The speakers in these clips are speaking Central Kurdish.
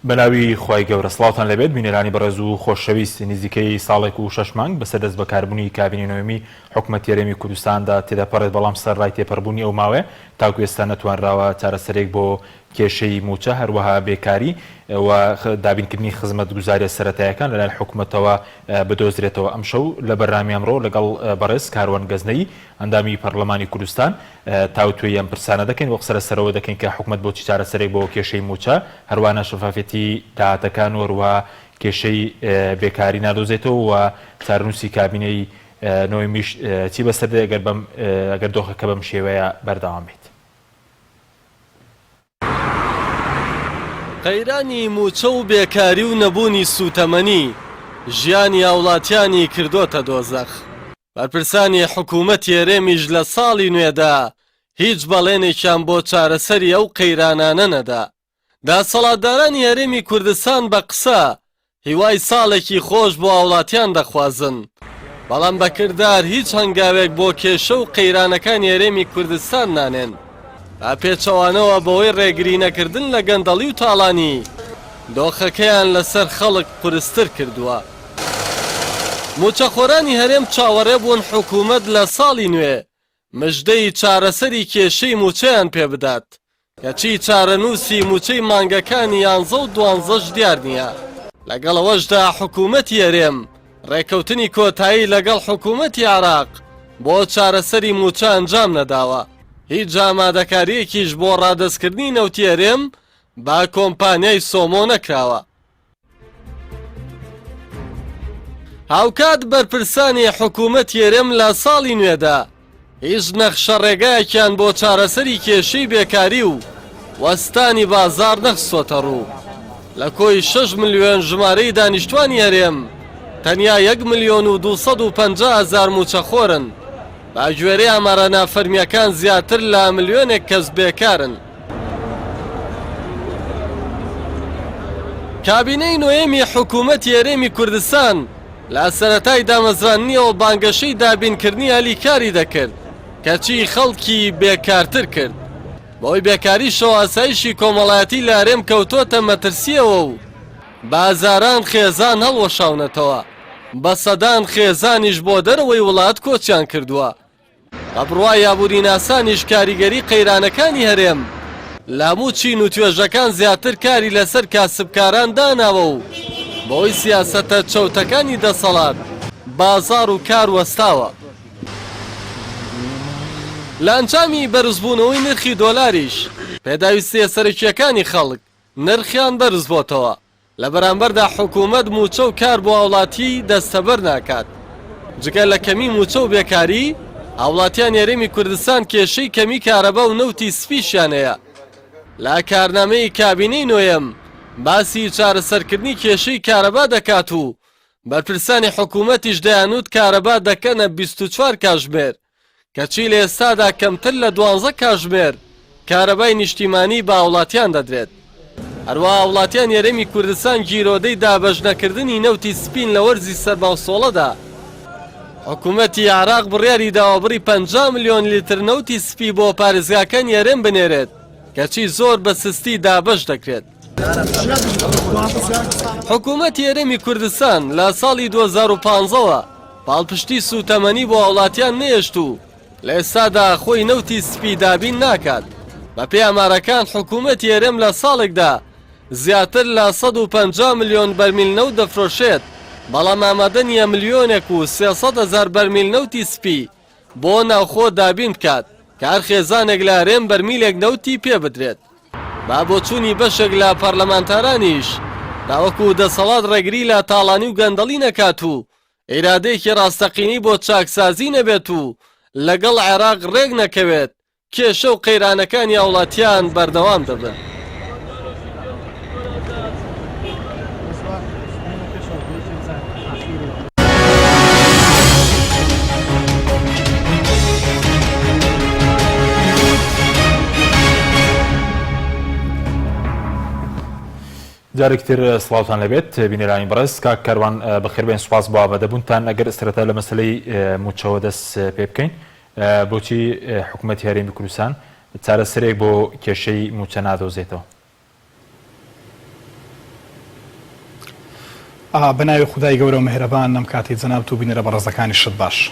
بەناوی خوای گەورە سڵاوتان لەبێت بینەرانی بەڕێز و خۆشەویست نزیکەی ساڵێک و 6 مانگ بەسەردەست بەکاربوونی کابینی نوێمی حکوومەتی هەرێمی کوردستاندا تێدا پەڕێت بەڵام سەرڕای تێپەڕبوونی ئەو ماوەیە تاکو ئێستا نەتوانراوە چارەسەرێک بۆ کێشەی موچە هەروەها بێکاری و دابینکردنی خزمەت گوزاریە سەرەتایەکان لەلایەن حکوومەتەوە بدۆزرێتەوە. ئەم شەو لە بەرنامی ئەمڕۆ لەگەڵ بەڕێز کاروان گەزنەی ئەندامی پەرلەمانی کوردستان تاوتوێی ئەم پرسانە دەکەین وەک سەرەسەرەوە دەکەین کە حکوومەت بۆچی چارەسەرێک بۆ کێشەی موچە هەروانە شەفافێتی داهاتەکان وەروە کێشەی بێکاری نادۆزێتەوە و چارنووسی کابینەی نوێمیش چی بەسەردێ ئەگەر دۆخەکە بەم شێوەیە بەردەوام بێت. قەیرانی موچە و بێکاری و نەبوونی سوتەمەنی ژیانی هاوڵاتیانی کردۆتە دۆزەخ. بەرپرسانی حکوومەتی هەرێمیش لە ساڵی نوێدا هیچ بەڵێنێکیان بۆ چارەسەری ئەو قەیرانانە نەدا. داسەڵاتدارانی هەرێمی کوردستان بە قسە هیوای ساڵێکی خۆش بۆ هاوڵاتیان دەخوازن، بەڵام بەکردار هیچ هەنگاوێک بۆ کێشە و قەیرانەکانی هەرێمی کوردستان نانێن. با پێچەوانەوە بەوەی ڕێگری نەکردن لە گەندەڵی و تاڵانی دۆخەکەیان لەسەر خەڵک قورستر کردووە. موچەخۆرانی هەرێم چاوەڕێ بوون حکوومەت لە ساڵی نوێ مژدەی چارەسەری کێشەی موچەیان پێ بدات، کەچی چارەنووسی موچەی مانگەکانی 11 و 12 دیار نییە. لەگەڵەوەشدا حکوومەتی هەرێم ڕێکەوتنی کۆتایی لەگەڵ حکوومەتی عێراق بۆ چارەسەری موچە ئەنجام نەداوە. هیچ جامادەکاریەکیش بۆ ڕادەستکردنی نەوتی هەرێم با کۆمپانیای سۆمۆ نەکراوە. هاوکات بەرپرسانی حکوومەتی هەرێم لە ساڵی نوێدا هیچ نەخشە ڕێگایەکیان بۆ چارەسەری کێشەی بێکاری و وەستانی بازار نەخستۆتە ڕوو. لە کۆی 6 ملیۆن ژمارەی دانیشتوانی هەرێم تەنیا 1,250,000 موچەخۆرن. باگوێرەی ئامارە نافەرمیەکان زیاتر لە ملیۆنێک کەس بێکارن. کابینەی نوێمی حکوومەتی هەرێمی کوردستان لە سەرەتای دامەزراننیەوە بانگەشەی دابینکردنی ئەلیکاری دەکرد، کەچی خەڵکی بێکارتر کرد. بۆی بێکاریشەوە ئاسایشی کۆمەڵایەتی لە هەرێم کەوتۆتە مەترسیەوە و بازاران خێزان هەڵوەشاونەتەوە، بە سەدان خێزانیش بۆ دەرەوەی وڵات کۆچیان کردووە. بەبڕوای یابووری ناسانیش کاریگەری قەیرانەکانی هەرێم لاموو چین و توێژەکان زیاتر کاری لەسەر کاسبکاران داناوە و بۆی سیاسەتە چەوتەکانی دەسەڵات بازار و کار وەستاوە. لە ئەنجامی بەرزبوونەوەی نرخی دۆلاریش پێداویستیە سەرکیەکانی خەڵک نرخیان بەرز بۆتەوە، لە بەرامبەردا حکوومەت موچە و کار بۆ هاوڵاتی دەستەبەر ناکات. جگە لە کەمی موچە و بێکاری هاوڵاتیان هەرێمی کوردستان کێشەی کەمی کارەبا و نەوتی سپیشیان هەیە. لە کارنامەی کابینەی نوێم باسی چارەسەرکردنی کێشەی کارەبا دەکات و بەرپرسانی حکوومەتیش دەیانوت کارەبا دەکەنە 24 کاتژمێر، کەچی لە ئێستادا کەمتر لە 12 کاتژمێر کارەبای نیشتیمانی بە هاوڵاتیان دەدرێت. هەروەها هاوڵاتیان هەرێمی کوردستان گیرۆدەی دابەژنەکردنی نەوتی سپین لە وەرزی سەرباوسۆڵەدا. حکوومەتی عێراق بڕیاری داوابڕی 50 ملیۆن لیتر نەوتی سپی بۆ پارێزگاکانی هەرێم بنێرێت، کەچی زۆر بە سستی دابەش دەکرێت. حکوومەتی هەرێمی کوردستان لە ساڵی 2015ەوە پاڵپشتی سوتەمەنی بۆ هاوڵاتیان نێشت و لە ئێستادا خۆی نەوتی سپی دابین ناکات. بە پێی ئامارەکان حکوومەتی هەرێم لە ساڵێکدا زیاتر لە 150 ملیۆن بەرمیل نەوت دەفرۆشێت، بەڵام ئامادە نییە ملیۆنێک و 300,000 بەرمیل نەوتی سپی بۆ ناوخۆ دابین بکات کە هەر خێزانێک لە هەرێم بەرمیلێک نەوتی پێ بدرێت. با بۆچوونی بەشێک لە پەرلەمانتارانیش داوەکو دەسەڵات ڕێگری لە تاڵانی و گەندەڵی نەکات و ئێرادەیەکی ڕاستەقینی بۆ چاکسازی نەبێت و لەگەڵ عێراق ڕێک نەکەوێت، کێشە و قەیرانەکانی هاوڵاتیان بەردەوام دەبن. جارێکتر سڵاوتان لەبێت بینەرانی بەڕێز. کاک کاروان بەخێربێن، سوپاس بۆ ئامادەبوونتان. ئەگەر ئەسترەتە لە مەسەلەی موچەوە دەست پێ بکەین، بۆچی حکوومەتی هەرێمی کوردستان چارەسەرێک بۆ کێشەی موچە نادۆزێتەوە؟ بناوی خدای گەورە و مهرەبان نەم کاتی جەناب و بینەرە بەڕێزەکانی شت باش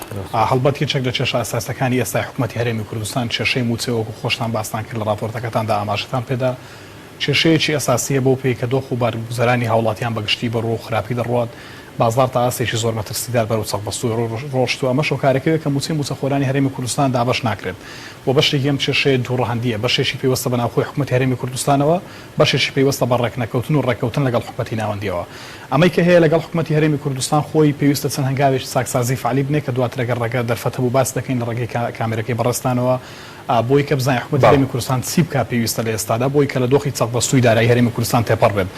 هەڵبەت یەکێک لە کێشە ئاساسەکانی ئێستای حکوومەتی هەرێمی کوردستان کێشەی موچەوەکو خۆشتان باستان کرد لە راپۆرتەکەتاندا ئاماژەتان پێدا کێشەیەکی ئەساسیە بۆ پێی کە دۆخ و بارگوزەرانی هاوڵاتیان بەگشتی بە ڕۆ خراپی دەڕوات بازار تا ئاسێکی زۆر مەترسیدار بەرەو چەقبەستوی ڕۆشت و ئەمە شۆکارەکەوێت کە موچەخۆرانی هەرێمی کوردستان دابەش ناکرێت بۆ بەشێکی ئەم کێشەیە دووڕەهەندیە بەشێکی پێوەستە بە ناوخۆی حکوومەتی هەرێمی کوردستانەوە بەشێکی پێوەستە بە ڕێکنەکەوتن و ڕێکەوتن لەگەڵ حکوومەتی ناوەندیەوە ئەمەی کە هەیە لەگەڵ حکوومەتی هەرێمی کوردستان خۆی پێویستە چەند هەنگاوێکی چاکسازی فعالی بنێ کە دواتر ئەگەر ڕێگە دەرفەتە بوو باس دەکەین لە ڕێگەی کامێرەکەی بەڕێستانەوە بۆی کە بزانین حکوومەتی هەرێمی کوردستان چی بکا پێویستە لە ئێستادا بۆی کە لە دۆخی چەقبەستووی دارایی هەرێمی کوردستان تێپەڕ بێت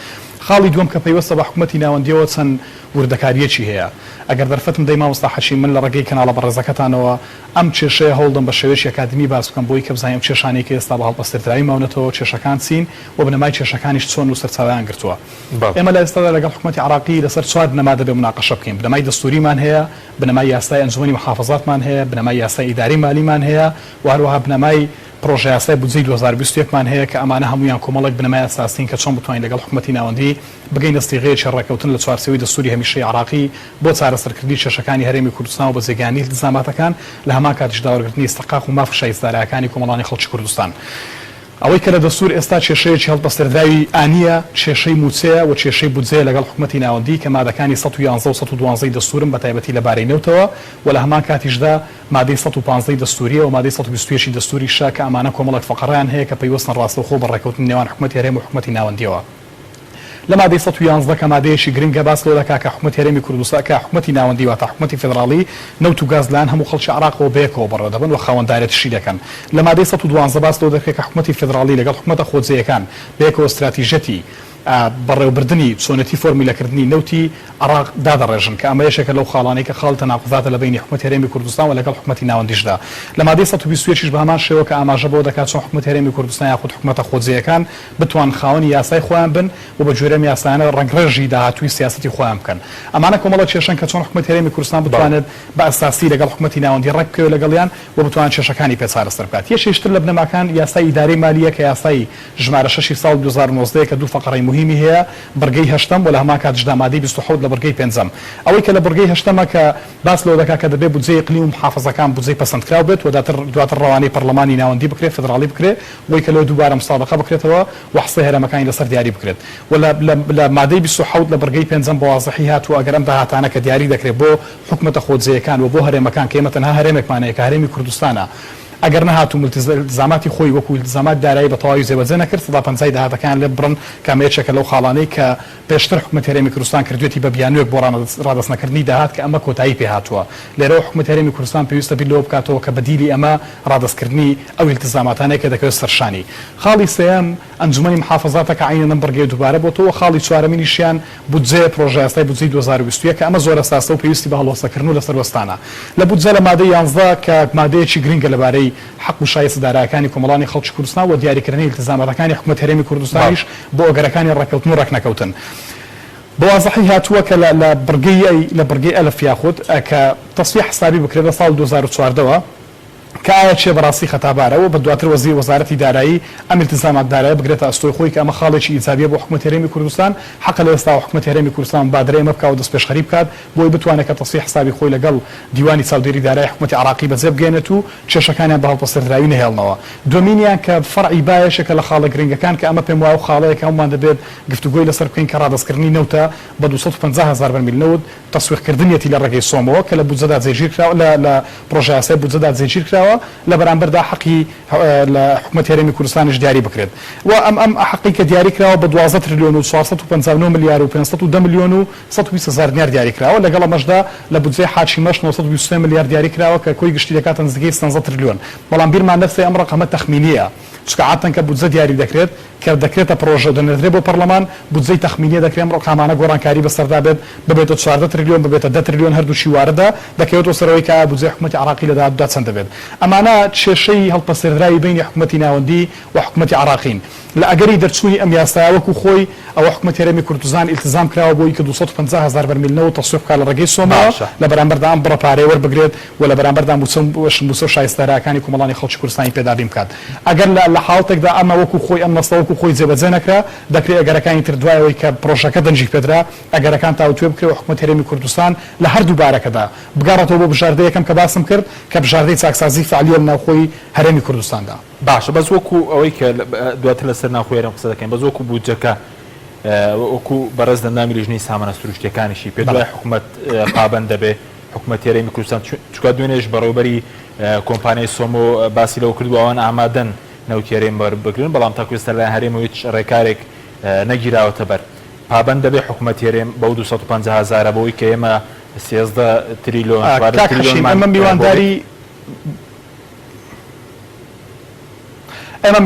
خاڵی دووەم کە پێوەستە بە حکوومەتی ناوەندیەوە چەند وردەکاریەکی هەیە ئەگەر دەرفەتم دەی مامۆستا حەشی من لە ڕێگەی کەناڵە بەڕێزەکەتانەوە ئەم کێشەیە هەوڵدەم بە شێوەیەکی ئەکادمی باس بکەم بۆی کە بزانین کێشانەی کە ئێستا بە هەڵبەستێتراوی ماونەتەوە کێشەکان چین و بنەمای کێشەکانیش چۆن و سەرچاویان گرتووە ئێمە لە ئێستادا لەگەڵ حکوومەتی عراقی لەسەر چوار بنەما دەبێ مناقەشە بکەین بنەمای دەستوریمان هەیە بنەمای یاسای ئەنجومەنی محافظاتمان هەیە بنەمای یاسای ئیداری مالیمان هەیە و هەروەها بنەمای پرۆژه یاسای بودجەی 2021مان هەیە کە ئەمانە هەمویان کۆمەڵێک بنەمای ئەساسین کە چۆن بتوانین لەگەڵ حکوومەتی ناوەندی بگەین دەستیغەیەکی ڕێکەوتن لە چوارچێوەی دەستوری هەمیشەی عراقی بۆ چارەسەرکردنی کێشەکانی هەرێمی کوردستان و بە جێگانی التزاماتەکان لە هەمان کاتیشدا وەرگرتنی استحقاق و مافە شایستدارەکانی کۆمەڵانی خەڵکی کوردستان ئەوەی کە لە دەستور ئێستا کێشەیەکی هەڵبەستێردراوی ئانیە کێشەی موچەیە و کێشەی بودجەیە لەگەڵ حکوومەتی ناوەندی کە مادەکانی 111 و 112 دەستورن بە تایبەتی لە بارەی نەوتەوە و لە هەمان کاتیشدا مادەی 115 دەستوریە و مادەی 121 دەستوری شا کە ئەمانە کۆمەڵێک فەقەڕیان هەیە کە پەیوەستن ڕاستەوخۆ بە ڕێکەوتن نێوان حکوومەتی هەرێم و حکوومەتی ناوەندیەوە لە مادەی 111 کە مادەیەکی گرنگە باس لەوە دەکا کە حکوومەتی هەرێمی کوردستان کە حکوومەتی ناوەندی واتە حکوومەتی فێدراڵی نەوت و گازلان هەموو خەڵکی عراقەوە بەیەکەوە بەڕێوە دەبن و خاوەندارێتیشی دەکەن لە مادەی 112 باس لەوە دەکرێت کە حکوومەتی فێدراڵی لەگەڵ حکوومەتە خۆجێیەکان بەیەکەوە استراتیژەتی بەڕێوەبردننی چۆنەتی فۆرمیلەکردنی نەوتی عراق دادەڕێژن کە ئەمە یەکێکە لەو خاڵانەی کە خاڵ تەناقضاتە لە بینی حکوومەتی هەرێمی کوردستان و لەگەڵ حکوومەتی ناوەندیشدا لە مادەی 121 بە هەمان شێوە کە ئاماژە بۆ دەکات چۆن حکوومەتی هەرێمی کوردستان یاخود حکوومەتە خۆجێیەکان بتوان خاوەنی یاسای خۆیان بن و بە جۆرە یاسایانە ڕەنگڕێژی داهاتووی سیاسەتی خۆیان بکەن ئەمانە کۆمەڵە کێشەن کە چۆن حکوومەتی هەرێمی کوردستان بتوانێت بە ئەساسی لەگەڵ حکوومەتی ناوەندی ڕێککەوێ لەگەڵیان و بتوان کێشەکانی پێچارەسەر بکات یەکێشتر لە بنەماکان یاسای ئیداری مالیە کە یاسای ژمارە 6 ساڵ 2019 کە دوو فەقەڕەی مهمی هەیە بەرگەی هەشتم و لە هەمان کاتیشدا مادەی 27 لە بەرگەی پێنجەم ئەوەی کە لە بەرگەی هەشتمە کە باس لەوە دەکات کە دەبێت بودجەی ئیقلیم و محافظەکان بودجەی پەسەندکراو بێت و دواتر ڕەوانەی پەرلەمانی ناوەندی بکرێت فێدراڵی بکرێت وەی کە لەوە دووبارە مسابقە بکرێتەوە و حسەی هەرێمەکانی لەسەر دیاری بکرێت و لە مادەی 27 لە بەرگەی پێنجەم بە وازەحی هاتووە ئەگەر ئەم داهاتانە کە دیاری دەکرێت بۆ حکوومەتە خۆجێیەکان و بۆ هەرێمەکان کە ئێمە تەنها هەرێمێکمانەیە کە هەرێمی کوردستانە ئەگەر نەهاتوو التزاماتی خۆی وەکو التزامات دارایی بە تەواوی جێبەجێ نەکرد 150 داهاتەکان لێ بڕن کامەیەکێکە لەو خاڵانەی کە پێشتر حکوومەتی هەرێمی کوردستان کردوێتی بە بیانوێک بۆ ڕادەستنەکردنی داهات کە ئەمە کۆتایی پێهاتووە لێرەوە حکوومەتی هەرێمی کوردستان پێویستە بیر لەوە بکاتەوە کە بەدیلی ئەمە ڕادەستکردنی ئەو التزاماتانەیە کە دەکەوێت سەرشانی خاڵی سێەم ئەنجومەنی محافظاتە کە عینە نەم بەرگەی دووبارە بۆتەوە خاڵی چوارەمینیشیان بودجێ پرۆژە یاسای بودجەی 2021 کە ئەمە زۆر ئەساسە و پێویستی بە هەڵوەسەکردن و لەسەروەستانە لە بودجە لە مادەی 11 کە مادەیەکی گرنگە لەبارەی حق و شایستدارەکانی کۆمەڵانی خەڵکی کوردستان و دیاریکردنی التزاماتەکانی حکوومەتی هەرێمی کوردستانیش بۆ ئۆگەرەکانی ڕێکەوتن و ڕێکنەکەوتن بۆ وازەحی هاتووە کە لە بەرگەی ئەلف یاخود کە تەسویح حسابی بکرێت لە ساڵ 2014ەوە کە ئایا چێ بەڕاستی خەتابارەوە بە دواتر وەزارەتی دارایی ئەم التزامات دارایی بگرێتە ئەستۆی خۆی کە ئەمە خاڵێکی ئیجابیە بۆ حکوومەتی هەرێمی کوردستان حەق لە ئێستا حکوومەتی هەرێمی کوردستان بادرەی ئەمە بکات و دەستپێشخەری بکات بۆی بتوانێت کە تەسویح حسابی خۆی لەگەڵ دیوانی چاودێری دارایی حکوومەتی عراقی بەجێ بگێنێت و کێشەکانیان بە هەڵبەستێردراوی نەهێڵنەوە دومینیان کە فەرعی بایەشێکە لە خاڵە گرنگەکان کە ئەمە پێم وایە خاڵەیەکە هەمومان دەبێت گفتوگۆی لەسەر بکەین کە ڕادەستکردنی نەوتە بە 250,000 بەرمیل نەوت تەسویحکردنیەتی لە ڕێگەی سۆمەوە کە لە بودجەدا جێگیر کراوە لە پرۆژە یاسای بودجەدا جێگیر کراوە لە بەرامبەردا حەقی لە حکوومەتی هەرێمی کوردستانیش دیاری بکرێت و ئەم حەقی کە دیاری کراوە بە 12 تریلیۆن و 459 ملیار و 510 ملیۆن و 120,000 دینار دیاری کراوە لەگەڵ ئەمەشدا لە بودجەی حاکمیەش 923 ملیار دیاری کراوە کە کۆی گشتی دەکاتە نزیکەی 13 تریلیۆن بەڵام بیرمان نەفسێ ئەم ڕقەمە تەخمینیە چکە عادەتەن کە بودجە دیاری دەکرێت کە دەکرێتە پرۆژە دەنێردرێت بۆ پەرلەمان بودجەی تەخمینیە دەکرێت ڕقامانە گۆڕانکاری بەسەردا بێت ببێتە 14 تریلیۆن ببێتە 10 تریلیۆن هەردووشی وارەدا دەکەوێتەوە سەرەوەی کە بودجەی حکوومەتی عراقی لەدادا چەند دەبێت ئەمانە کێشەی هەڵپەسێردراوی بینی حکوومەتی ناوەندی و حکوومەتی عراقین لە ئەگەری دەرچوونی ئەم یاسایە وەکو خۆی ئەوە حکوومەتی هەرێمی کوردستان التزام کراوە بۆی کە 250,000 بەرمیل نەوت تەسویح بکات لە ڕێگەی سۆمەوە لە بەرامبەردا ئەم بڕە پارەی وەربگرێت و لە بەرامبەردا موچە و شایستدارەکانی کۆمەڵانی خەڵکی کوردستانی پێدابین بکات ئەگەر لە حاڵتێکدا ئەمە وەکو خۆی ئەم مەسەڵە وەکو خۆی جێبەجێ نەکرا دەکرێت ئەگەرەکانی تر دوایەوەی کە پرۆژەکە دەنجی پێدرا ئەگەرەکان تاوتوێ بکرێت حکومەت هەرێمی کوردستان لە هەردوو بارەکەدا بگەڕێتەوە بۆ بژاردەی یەکەم کە باسم کرد کە بژاردەی چاکسازی فعالیە لە ناوخۆی هەرێمی کوردستاندا. باشە بەس وەکو ئەوەی کە دواتر لەسەر ناوخۆیەرم قسە دەکەین بەس وەکو بودجەکە وەکو بەڕێز دەندامی لیژنەی سامانە سروشتیەکانیشی پێ دوای حکومەت پابەند دەبێ حکومەت هەرێمی کوردستان چونکە دوێنێش بەڕێوەبەری کۆمپانیای سۆمۆ باسی لەوە کردو ئەوان ئامادەن نەوتی هەرێم بەربگرن بەڵام تا کوێستە لە هەرێمەوە هیچ ڕێکارێک نەگیراوەتە بەر پابەند دەبێ حکومەت هێرێم بەو 250,000 بەوەی کە ئێمە 13 تریلیۆن ئەمە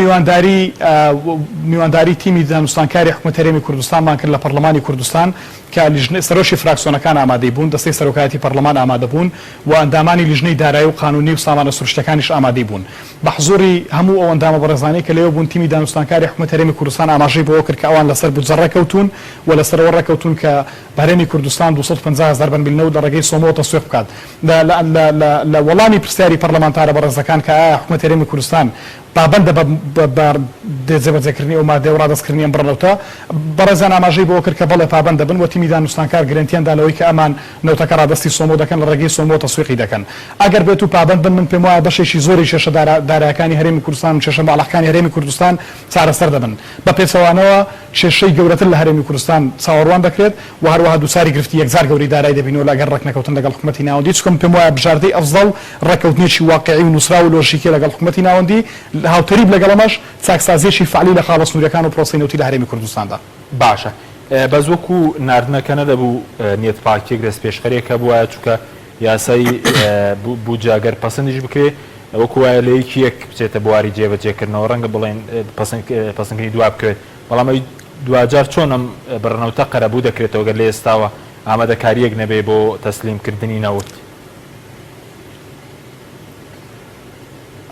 میوانداری تیمی دانوستانکاری حکومەت هەرێمی کوردستانمان کرد لە پەرلەمانی کوردستان کە سەرۆشی فراکسیۆنەکان ئامادەی بوون دەستەی سەرۆکایەتی پەرلەمان ئامادە بوون و ئەندامانی لیژنەی دارایی و قانونی و سامانە سروشتەکانیش ئامادەی بوون بە حزوری هەموو ئەو ئەندامە بەڕێزانەی کە لێوە بوون تیمی دانوستانکاری حکومەت هەرێمی کوردستان ئاماژەی بۆ کرد کە ئەوان لەسەر بودجە ڕێکەوتون و لەسەرەوە ڕێکەوتون کە هەرێمی کوردستان 250,000 بەرمیلنەوت لە ڕێگەی سۆمۆ تەسویق بکات لە وەڵامی پرسیاری پەرلەمانتارە بەڕێزەکان کە ئایا حکومەت هەرێمی کوردستان پابەندە بە جێبەجێکردنی ئەو مادەی و ڕادەستکردنی ئەم بڕەوتە بەڕێزان ئاماژەی بۆ کرد کە بەڵێ پابەندە بن و تیمی دانوستانکار گرنتیاندا لەوەی کە ئەمان نەوتەکە ڕادەستی سۆمۆ دەکەن لە ڕێگەی سۆمۆ تەسویقی دەکەن ئەگەر بێت و پابەند بن من پێم وایە بەشێکی زۆری کێشە دارایەکانی هەرێمی کوردستان و کێشە باڵەخەکانی هەرێمی کوردستان چارەسەر دەبن بە پێچەوانەوە کێشەی گەورەتر لە هەرێمی کوردستان چاوەڕوان دەکرێت و هەروەها دووساری گرفتی یەکجار گەوری دارایی دەبینەوە لەگەر ڕێکنەکەوتن لەگەڵ حکومەتی ناوەندی چکەم پێم وایە بژاردەی ئەفزەڵ ڕێکەوتنێکی واقعی و نووسرا و لۆژیکی لەگەڵ حکومەتی ناوەندی هاوتەریب لەگەڵەمەش چاکسازیێکی فعالی لە خاڵە سنوورەکان و پرۆسەی نەوتی لە هەرێمی کوردستاندا. باشە بەس وەکو ناردنەکە نەدەبوو نیەتپاکێک دەست پێشخەرێکە بووە چونکە یاسای بودجەگەر پەسەندیش بکرێت وەکو وایە لە یەکی یەک بچێتە بواری جێبەجێکردنەوە ڕەنگە بڵێن پەسەندکردنی دوا بکرێت بەڵام دوجار چۆنم بڕنەوتە قەرەبوو دەکرێتەوە گەر لە ئێستاوە ئامادەکاریەک نەبێ بۆ تەسلیمکردنی نەوت.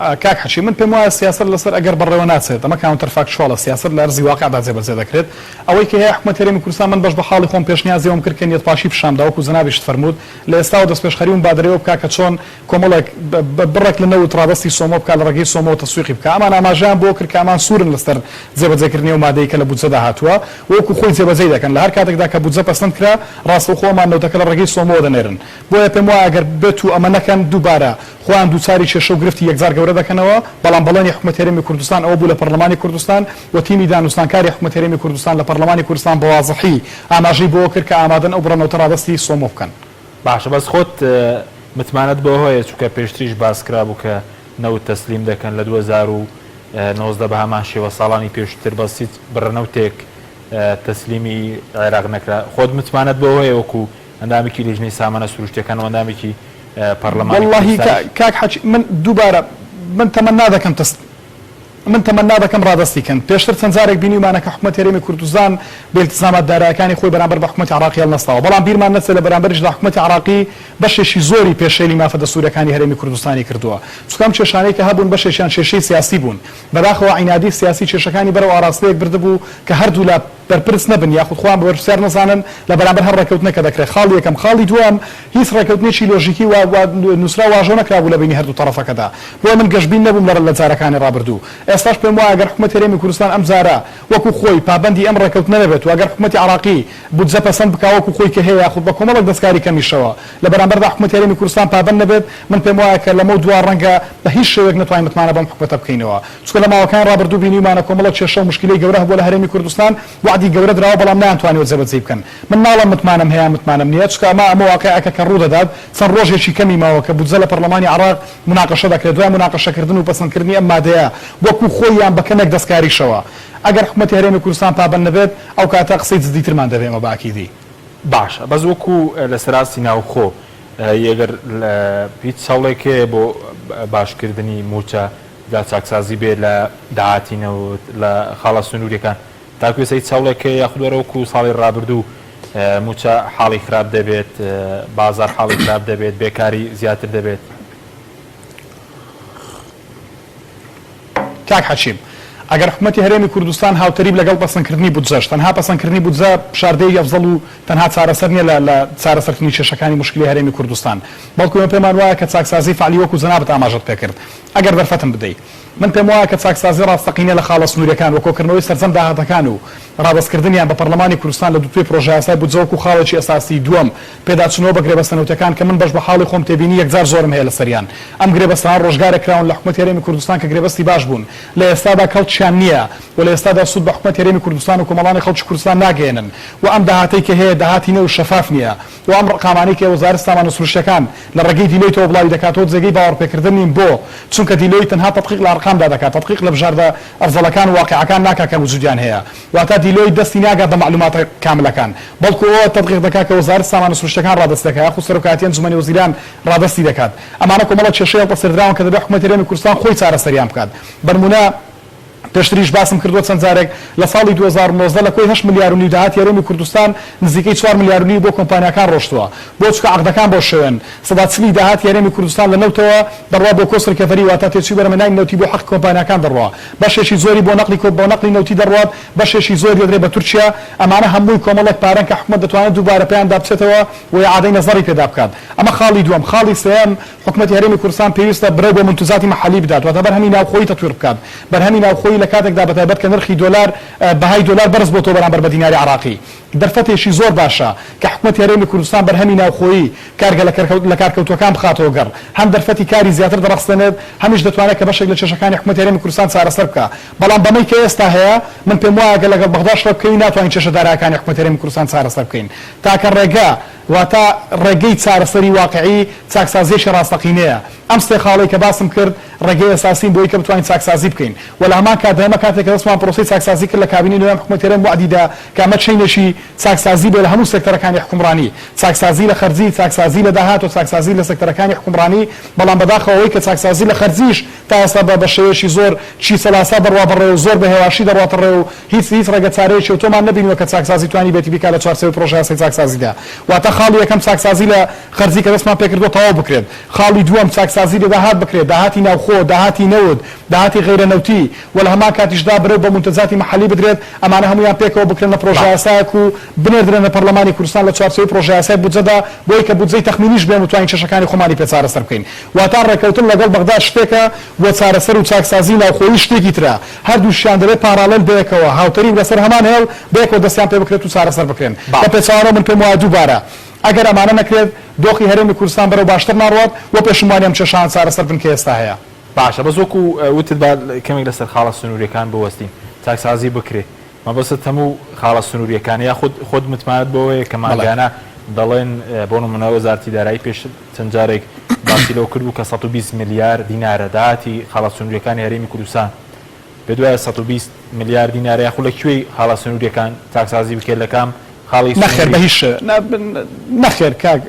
کاک حەشی من پێم وایە سیاست لەسەر ئەگەر بەڕێوە ناچێت ئەمە کاونتەرفاکچوالە سیاست لە ئەرزی واقعدا جێبەجێ دەکرێت ئەوەی کە هەیە حکومەت هەرێمی کوردستان من بەش بە حاڵی خۆم پێشنیازیەوەم کرد کە نیەتپاشی پیشامدا وەکو جەنابیش فەرموود لە ئێستاوە دەست پێشخەری و بادرەوە بکا کە چۆن کۆمەڵێک بڕێک لە نەوت ڕادەستی سۆمۆ بکات لە ڕێگەی سۆمۆ تەسویقی بکات ئەمان ئاماژەیان بۆ کرد کە ئەمان سوورن لەسەر جێبەجێکردنی و مادەی کە لە بودجەدا هاتووە وەکو خۆی جێبەجێ دەکەن لە هەر کاتێکدا کە بودجە پەسەند کرا ڕاستەوخۆمان نەوتەکە لە ڕێگەی سۆمۆ دەنێرن بۆیە پێم وایە ئەگەر بێت و ئەمە نەکەن دووبارە خۆیان دووچاری کێشە و گرفتی یەکجار گەورە دەکەنەوە بەڵام بەڵێنی حکومەت هەرێمی کوردستان ئەوە بوو لە پەرلەمانی کوردستان و تیمی دانوستانکاری حکومەت هەرێمی کوردستان لە پەرلەمانی کوردستان بە واضحی ئاماژەی بۆ کرد کە ئامادەن ئەو بڕەنەوتە ڕادەستی سۆمۆ بکەن. باشە بەس خۆت متمانەت بۆ هەیە چونکە پێشتریش باس کرا بوو کە نەوت تەسلیم دەکەن لە 2019 بە هەمان شێوە ساڵانی پێشتر بەسیت بڕەنەوتێک تەسلیمی عێراق نەکرا خۆت متمانەت بۆ هەیە وەکو ئەندامێکی لیژنەی سامانە سروشتیەکان و ئەندامێکی پەرلەمانی والله کاک حەچی من دووبارە من تەمەنا دەکەم ڕادەستیکەن پێشتر چەند جارێک بینیمانە کە حکومەت هەرێمی کوردستان بێلتزامات دارایەکانی خۆی بەرامبەر بە حکومەتی عراقی هەڵنەستاوە بەڵام بیرمان نەچێت لە بەرامبەرش لە حکومەتی عراقی بەشێکی زۆری پێشێلی مافە دەسوورەکانی هەرێمی کوردستانی کردووە چونکەم کێشانەی کە هەبوون بەشێکیان کێشەی سیاسی بوون بەداخەوە عینادی سیاسی کێشەکانی بەرەو ئاراستەیەک بردبوو کە هەردوو لە بەرپرس نەبن یاخود خۆیان بەرپرسیار نەزانن لە بەرامبەر هەر ڕێکەوتنەکە دەکرێت خاڵی یەکەم خاڵی دووەم هیچ ڕێکەوتنێکی لۆژیکی و نووسرا واژۆ نەکرابوو لە بینی هەردوو تەرەفەکەدا بۆ من گەشتبین نەبووم لە جارەکانی ڕابردوو ئێستاش پێم وایە ئەگەر حکومەت هەرێمی کوردستان ئەم جارە وەکو خۆی پابەندی ئەم ڕێکەوتنە نەبێت و ئەگەر حکومەتی عراقی بودجە پەسەند بکا وەکو خۆی کە هەیە یاخود بە کۆمەڵێک دەستکاری کەمیشەوە لە بەرامبەردا حکومەت هەرێمی کوردستان پابەند نەبێت من پێم وایە کە لەمە دووار ڕەنگە بە هیچ شێوەیەک نەتوانین متمانە بەم حکومەتە بکەینەوە چونکە لە ماوەکان ڕابردوو بینیمانە کۆمەڵێک کێشە و مشکلەی گەورە هەبووە لە هەرێمی کوردستان وعدی گەورە درراوە بەڵام نەیانتوانیوە جێبەجێ بکەن من ناڵم متمانم هەیە متمانم نییە چونکە ئەمە واقعەکە کە ڕوو دەدات چەند ڕۆژێکی کەمی ماوە کە بودجە لە پەرلەمانی عراق مناقەشە دەکرێت دوای مناقەشەکردن و پەسەندکردنی ئەم مادەیە وەکو خۆیان بەکەمێک دەستکاریشەوە ئەگەر حکومەتی هەرێمی کوردستان پابەند نەبێت ئەو کاتە قسەی جددیترمان دەبێت ئەمە باکیدی باشە بەس وەکو لە سەراستی ناوخۆ یەگەر هیچ ساڵێکێ بۆ باشکردنی موچە دا چاکسازی بێت لە داهاتینەوە لە خاڵە سنووریەکان تاکوێسە هیچ ساڵێکە یاخودوەرەوەکو ساڵی ڕابردوو موچە حاڵی خراپ دەبێت بازار حاڵی خراپ دەبێت بێکاری زیاتر دەبێت. کاک حەچیم ئەگەر حکومەتی هەرێمی کوردستان هاوتەریب لەگەڵ پەسەندکردنی بودجەش تەنها پەسەندکردنی بودجە شاردەی ئەفزەڵ و تەنها چارەسەر نییە لە چارەسەرکردنی کێشەکانی مشکلی هەرێمی کوردستان بەڵکو پێمان وایە کە چاکسازی فعالی وەکو جەنابەت ئاماژەت پێکرد ئەگەر دەرفەتم بدەیت من پێم وایە کە چاکسازی ڕاستەقینە لە خاڵە سنووریەکان و کۆکردنەوەی سەرجەم داهاتەکان و ڕادەستکردنیان بە پەرلەمانی کوردستان لە دووتوی پرۆژە یاسای بودجە و خاڵێکی ئەساسی دووەم پێداچنەوە بە گرێبەستنەوتەکان کە من بەش بە حاڵی خۆم تێبینی یەکجار زۆرم هەیە لە سەریان ئەم گرێبەستان ڕۆژگارێک کراون لە حکومەتی هەرێمی کوردستان کە گرێبەستی باش بوون لە ئێستادا کەڵکیان نییە و لە ئێستادا سوود بە حکومەتی هەرێمی کوردستان و کۆمەڵانی خەڵکی کوردستان ناگەێنن و ئەم داهاتەی کە هەیە داهاتی نە و شەفاف نییە و ئەم ڕقامانەی کە وەزارەتی سامان و سروشتەکان لە ڕێگەی دیلۆیتەوە بڵاوی دەکاتەوە جێگەی باوەڕپێکردنین بۆ چونکە دیلۆی تەنها تەطبیق لە ئەرقامدا دەکات تەطبیق لە بژاردە ئەرزەڵەکان و واقعەکان ناکات کە وجودیان هەیە واتە دیلۆی دەستی ناگات بە معلومات کاملەکان بەڵکو ئەوە تەطبیق دەکات کە وەزارەتی سامان و سروشتەکان ڕادەست دەکات یاخود سەرۆکایەتی ئەنجومەنی وەزیران ڕادەستی دەکات ئەمانە کۆمەڵە کێشەیە هەڵبەسەردراون کە دەبێت حکومەتی هەرێمی کوردستان خۆی چارەسەریان بکات بەنمونە پێشتریش باسم کردووە چەند جارێک لە ساڵی 2019 لە کۆی 8 ملیار و نیو داهاتی هەرێمی کوردستان نزیکەی 4 ملیار و نیو بۆ کۆمپانیاکان ڕۆشتووە بۆ چکە عەقدەکان بۆ شوێن سەدا چلی داهاتی هەرێمی کوردستان لە نەوتەوە دەڕوا بۆ کۆست ڕیکەڤەری واتە تێچووی بەرهەمهێنانی نەوتی بۆ حەق کۆمپانیاکان دەڕوا بەشێکی زۆری بۆ نەقلی نەوتی دەڕوات بەشێکی زۆری دەدرێت بە تورکیا ئەمانە هەمووی کۆمەڵێک پارەن کە حکومەت دەتوانێت دووبارە پێیان دابچێتەوە و ئیعادەی نەزەری پێدا بکات ئەمە خاڵی دووەم خاڵی سێەم حکومەتی هەرێمی کوردستان پێویستە برەو بۆ منتوزاتی مەحەلی بدات واتە بەرهەمی ناوخۆیی تەطویر بکات بەرهەمی ناوخۆیی لە کاتێکدا بەتایبەت کە نرخی دۆلار بەهای دۆلار بەرز بۆ تۆ بەرامبەر بە دیناری عراقی دەرفەتێکی زۆر باشە کە حکومەتی هەرێمی کوردستان بەرهەمی ناوخۆیی کارگە لە کارکەوتوەکان بخاتەوە گەڕ هەم دەرفەتی کاری زیاتر دەڕەخسێنێت هەمیش دەتوانێت کە بەشێک لە کێشەکانی حکومەتی هەرێمی کوردستان چارەسەر بکە بەڵام بەمەی کە ئێستا هەیە من پێم وایە گە لەگەڵ بەغدا شڕە بکەین ناتوانین کێشەدارەکانی حکومەتی هەرێمی کوردستان چارەسەر بکەین تاکە ڕێگە واتە ڕێگەی چارەسەری واقعی چاکسازیێکی ڕاستەقینەیە ئەم سێ خاڵی کە باسم کرد ڕێگەی ئەساسین بۆی کە بتوانین چاکسازی بکەین و لە هەمان کات دەمە کاتێک کە دەستمان پرۆسەی چاکسازی کرد لە کابینی نوێم حکومەتی هەرێمی وعدیدا کە ئەمە چینێکی چاکسازی بێ لە هەموو سێکتەرەکانی حکومڕانی چاکسازی لە خەرجی چاکسازی لە داهات و چاکسازی لە سێکتەرەکانی حکومڕانی بەڵام بەداخەوەی کە چاکسازی لە خەرجیش تا ئێستا بە شێوەیەکی زۆر چیسەلاسا بڕوا بڕێ و زۆر بە هێواشی دەڕواتە ڕێ و هیچ ڕێگە چارەیەکی و تۆمان نەبینیوە کە چاکسازی توانی بێتی بیکات لە چوارچێوەی پرۆژە یاسای چاکسازیدا واتە خاڵی یەکەم چاکسازی لە خەرجی کە دەستمان پێکردووە تەواو بکرێت خاڵی دووەم چاکسازی لە داهات بکرێت داهاتی ناوخۆ داهاتی نەوت داهاتی غیرە نەوتی و لە هەمان کاتیشدا برێت بە منتەزاتی مەحەلی بدرێت ئەمانە هەمویان پێکەوە بکرێن لە پرۆژە یاسایەک و بنێردرێن لە پەرلەمانی کوردستان لە چوارچێوەی پرۆژە یاسای بودجەدا بۆی کە بودجەی تەخمینیش بێن و توانین کێشەکانی خۆمانی پێ چارەسەر بکەین واتە ڕێکەوتن لەگەڵ بەغدا شتێکە بۆ چارەسەر و چاکسازی ناوخۆیی شتێکی ترە هەردووشیان دەبێت پارالێل بەیەکەوە هاوتەری لەسەر هەمان هێڵ بەیەکەوە دەستیان پێ بکرێت و چارەسەر بکرێن بە پێچاوانەوە من پێم وایە دووبارە ئەگەر ئەمانە نەکرێت دۆخی هەرێمی کوردستان بەرەو باشتر ناڕوات و پێشمانی ئەم کێشان چارەسەر بن کە ئێستا هەیە باشە بە زۆک و وتت با کەمێک لەسەر خاڵە سنووریەکان بوەستین چاکسازی بکرێت مەبەستت هەموو خاڵە سنووریەکان یا خۆت متمانەت بۆەوەیە کە ماگانە دەڵێن بۆ نمونە وەزارەتی دارایی پێش چەند جارێک باسی لەو کردبوو کە 120 میلیار دینارە داهاتی خاڵە سنووریەکانی هەرێمی کوردستان بێ دوایە 120 میلیار دینارە یاخود لەکوێی خاڵە سنووریەکان چاکسازی بکرێت لە کام خاڵی نەخێر بە هیچ نەخێر کاک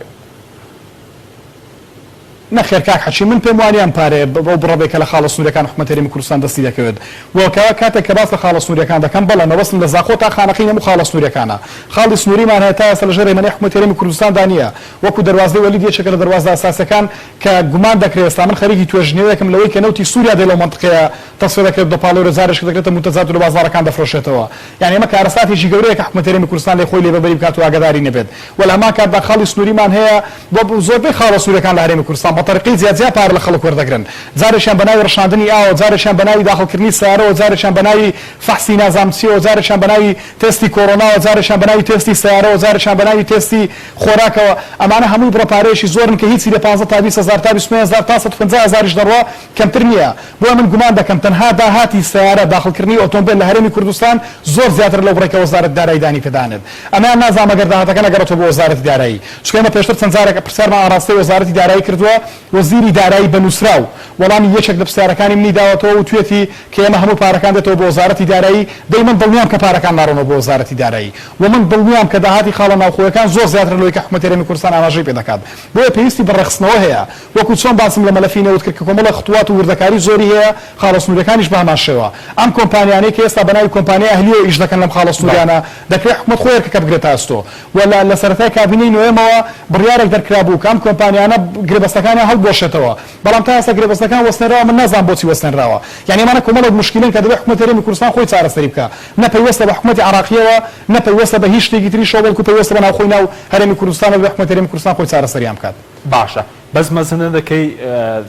نەخێر کاک حەچی من پێم وانیان پارێ بۆ بڕەبێکە لە خاڵە سنووریەکان حکومەتی هەرێمی کوردستان دەستی دەکەوێت وەکەوە کاتێک کە باس لە خاڵە سنووریەکان دەکەم بەڵێ نەوەستم لە زاخۆ تا خانەقی هەموو خاڵە سنووریەکانە خاڵی سنووریمان هەیە تا ئێستا لەژێر هێمنەی حکومەتی هەرێمی کوردستاندا نییە وەکو دەواازەی وەلید یەکێکە لە دەواازە ئاساسیەکان کە گومان دەکرێت ئێستا من خەریکی توێژنەوەیەکم لەوەی کە نەوتی سووریا دێ لەو منطقەیە تەسویر دەکرێت بە پاڵەوە زارێک دەکرێتە متەزات و لە بازاڕەکان دەفرۆشێتەوە یعنی ئەمە کارەساتێکی گەورەیە کە حکومەتی هەرێمی کوردستان لێ خۆی لێبەری بکات و ئاگاداری نەبێت و لە هەمان کاتدا خاڵی سنووریمان هەیە بۆ زۆربەی خاڵە سنووریەکان لە هەرێمی کوردستان بە تەریقی زیاد پارە لە خەڵک وەردەگرن جارێکیان بە ناوی ڕەشاندنی ئاوە جارێکیان بە ناوی داخڵکردنی سیارەوە جارێکیان بە ناوی فەحسی نازامچیەوە جارێکیان بە ناوی تێستی کۆڕۆناوە جارێکیان بە ناوی تێستی سیارەوە جارێکیان بە ناوی تێستی خۆراکەوە ئەمانە هەمووی بڕەپارەیەکی زۆرن کە هیچی لە 15 تا 200,000 تا 25,000 تا 150,000 دەڕوا کەمتر نییە بۆ من گومان دەکەم تەنها داهاتی سیارە داخڵکردنی ئۆتۆمبیل لە هەرێمی کوردستان زۆر زیاتر لەو بڕێکە وەزارەتی دارایی دانی پێدانێت ئەمان نازانم ئەگەر داهاتەکە نەگەڕێتەوە بۆ وەزارەتی دارایی چونکە ئێمە پێشتر چەند جارێک پرسیارمان ئاڕاستەی وەزارەتی دارایی کردووە وەزیری دارایی بنووسراو وەڵامی یەکێک لە پرسیارەکانی منی داوەتەوە و توێتی کە ئێمە هەموو پارەکان دێتەوە بۆ وەزارەتی دارایی دەی من دڵنیام کە پارەکان ناڕۆنەوە بۆ وەزارەتی دارایی و من دڵنیام کە داهاتی خاڵە ناوخۆیەکان زۆر زیاتر لەوەی کە حکومەتی هەرێمی کوردستان ئاماژەی پێ دەکات بۆیە پێویستی بەڕێخستنەوە هەیە وەکو چۆن باسم لە مەلەفی نەوت کرد کە کۆمەڵە خطوات و وردەکاری زۆری هەیە خاڵە سنووریەکانیش بە هەمان شێوە ئەم کۆمپانیانەی کە ئێستا بە ناوی کۆمپانیای ئەهلیەوە ئیش دەکەن لەم خاڵە سنووریانە دەکرێت حکومەت خۆی یەکەکە بگرێتە ئەستۆ و لە سەرەتای کابینەی نوێمەوە بڕیارێک دەرکرا بوو کە ئەم کۆمپانیانە گرێبەستەکانیان هەڵبۆشێتەوە بەڵام تا ئێستا گرێبەستەکان وەستێنراوە من نازانم بۆچی وەستێنراوە یعنی ئەمانە کۆمەڵێک مشکلن کە دەبێت حکومەتی هەرێمی کوردستان خۆی چارەسەری بکات نەپەیوەستە بە حکومەتی عراقیەوە نەپەیوەستە بە هیچ شتێکی تری شەو بەڵکو پەیوەستە بە ناوخۆی ناو هەرێمی کوردستان و بە حکومەتی هەرێمی کوردستان خۆی چارەسەریان بکات باشە بەس مەزنە دەکەی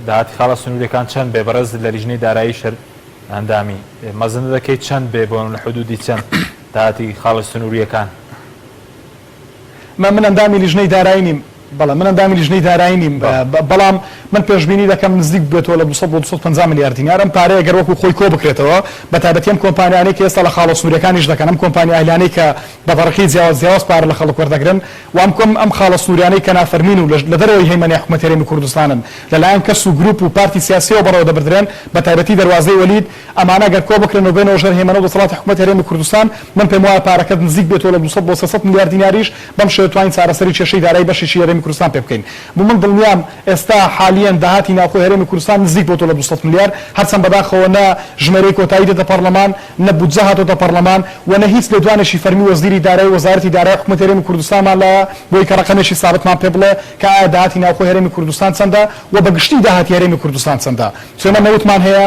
داهاتی خاڵە سنووریەکان چەند بێبەرز لە لیژنەی دارایی شەر ئەندامی مەزن دەکەیت چەند بێ بۆن لە حدودی چەند داهاتی خاڵە سنووریەکان من ئەندامی لیژنەی دارایی نیم بەڵام من ئەندامی لیژنەی دارایی نیم بەڵام من پێشبینی دەکەم نزیک بێتەوە لە 250 میلیارد دینار ئەم پارەیە گەر وەکو خۆی کۆ بکرێتەوە بە تایبەتی ئەم کۆمپانیانەی کە ئێستا لە خاڵە سنووریەکانیش دەکەن ئەم کۆمپانیا ئەیلانەی کە بە بەڕەکەی جیاواز پارە لە خەڵک وەردەگرن و ئەم خاڵە سنووریانەی کە نافەرمین و لە دەرەوەی هەیمەنی حکومەتی هەرێمی کوردستانن لەلایەن کەس و گروپ و پارتی سیاسیەوە بەڕێوە دەبردرێن بە تایبەتی دەواازەی وەلید ئەمانە گەر کۆ بکرێنەوە بێنەوە ژێر هێمەنە و دەسەڵاتی حکومەتی هەرێمی کوردستان من پێم وایە پارەکەت نزیک بێتەوە لە 200 بۆ 300 میلیارد دیناریش بەم شێوە توانین چارەسەری کێشەی دارایی بەشێکی هەرێمی کوردستان پێ بکەین بۆ من دڵنیام ئێستا حالیان داهاتی ناوخۆی هەرێمی کوردستان نزیک بۆتەوە لە 200 میلیارد هەرچەند بەداخەوە نە ژمارەی کۆتایی دێتە پەرلەمان نە بودجە هاتۆتە پەرلەمان و نە هیچ لێدوانێکی فەرمی وەزیری دارایی وەزارەتی دارایی حکومەتی هەرێمی کوردستانمان لە بۆی کە ڕقەمێکی سابتمان پێ بڵێ کە ئایا داهاتی ناوخۆی هەرێمی کوردستان چەندە و بەگشتی داهاتی هەرێمی کوردستان چەندە چۆنە نەوتمان هەیە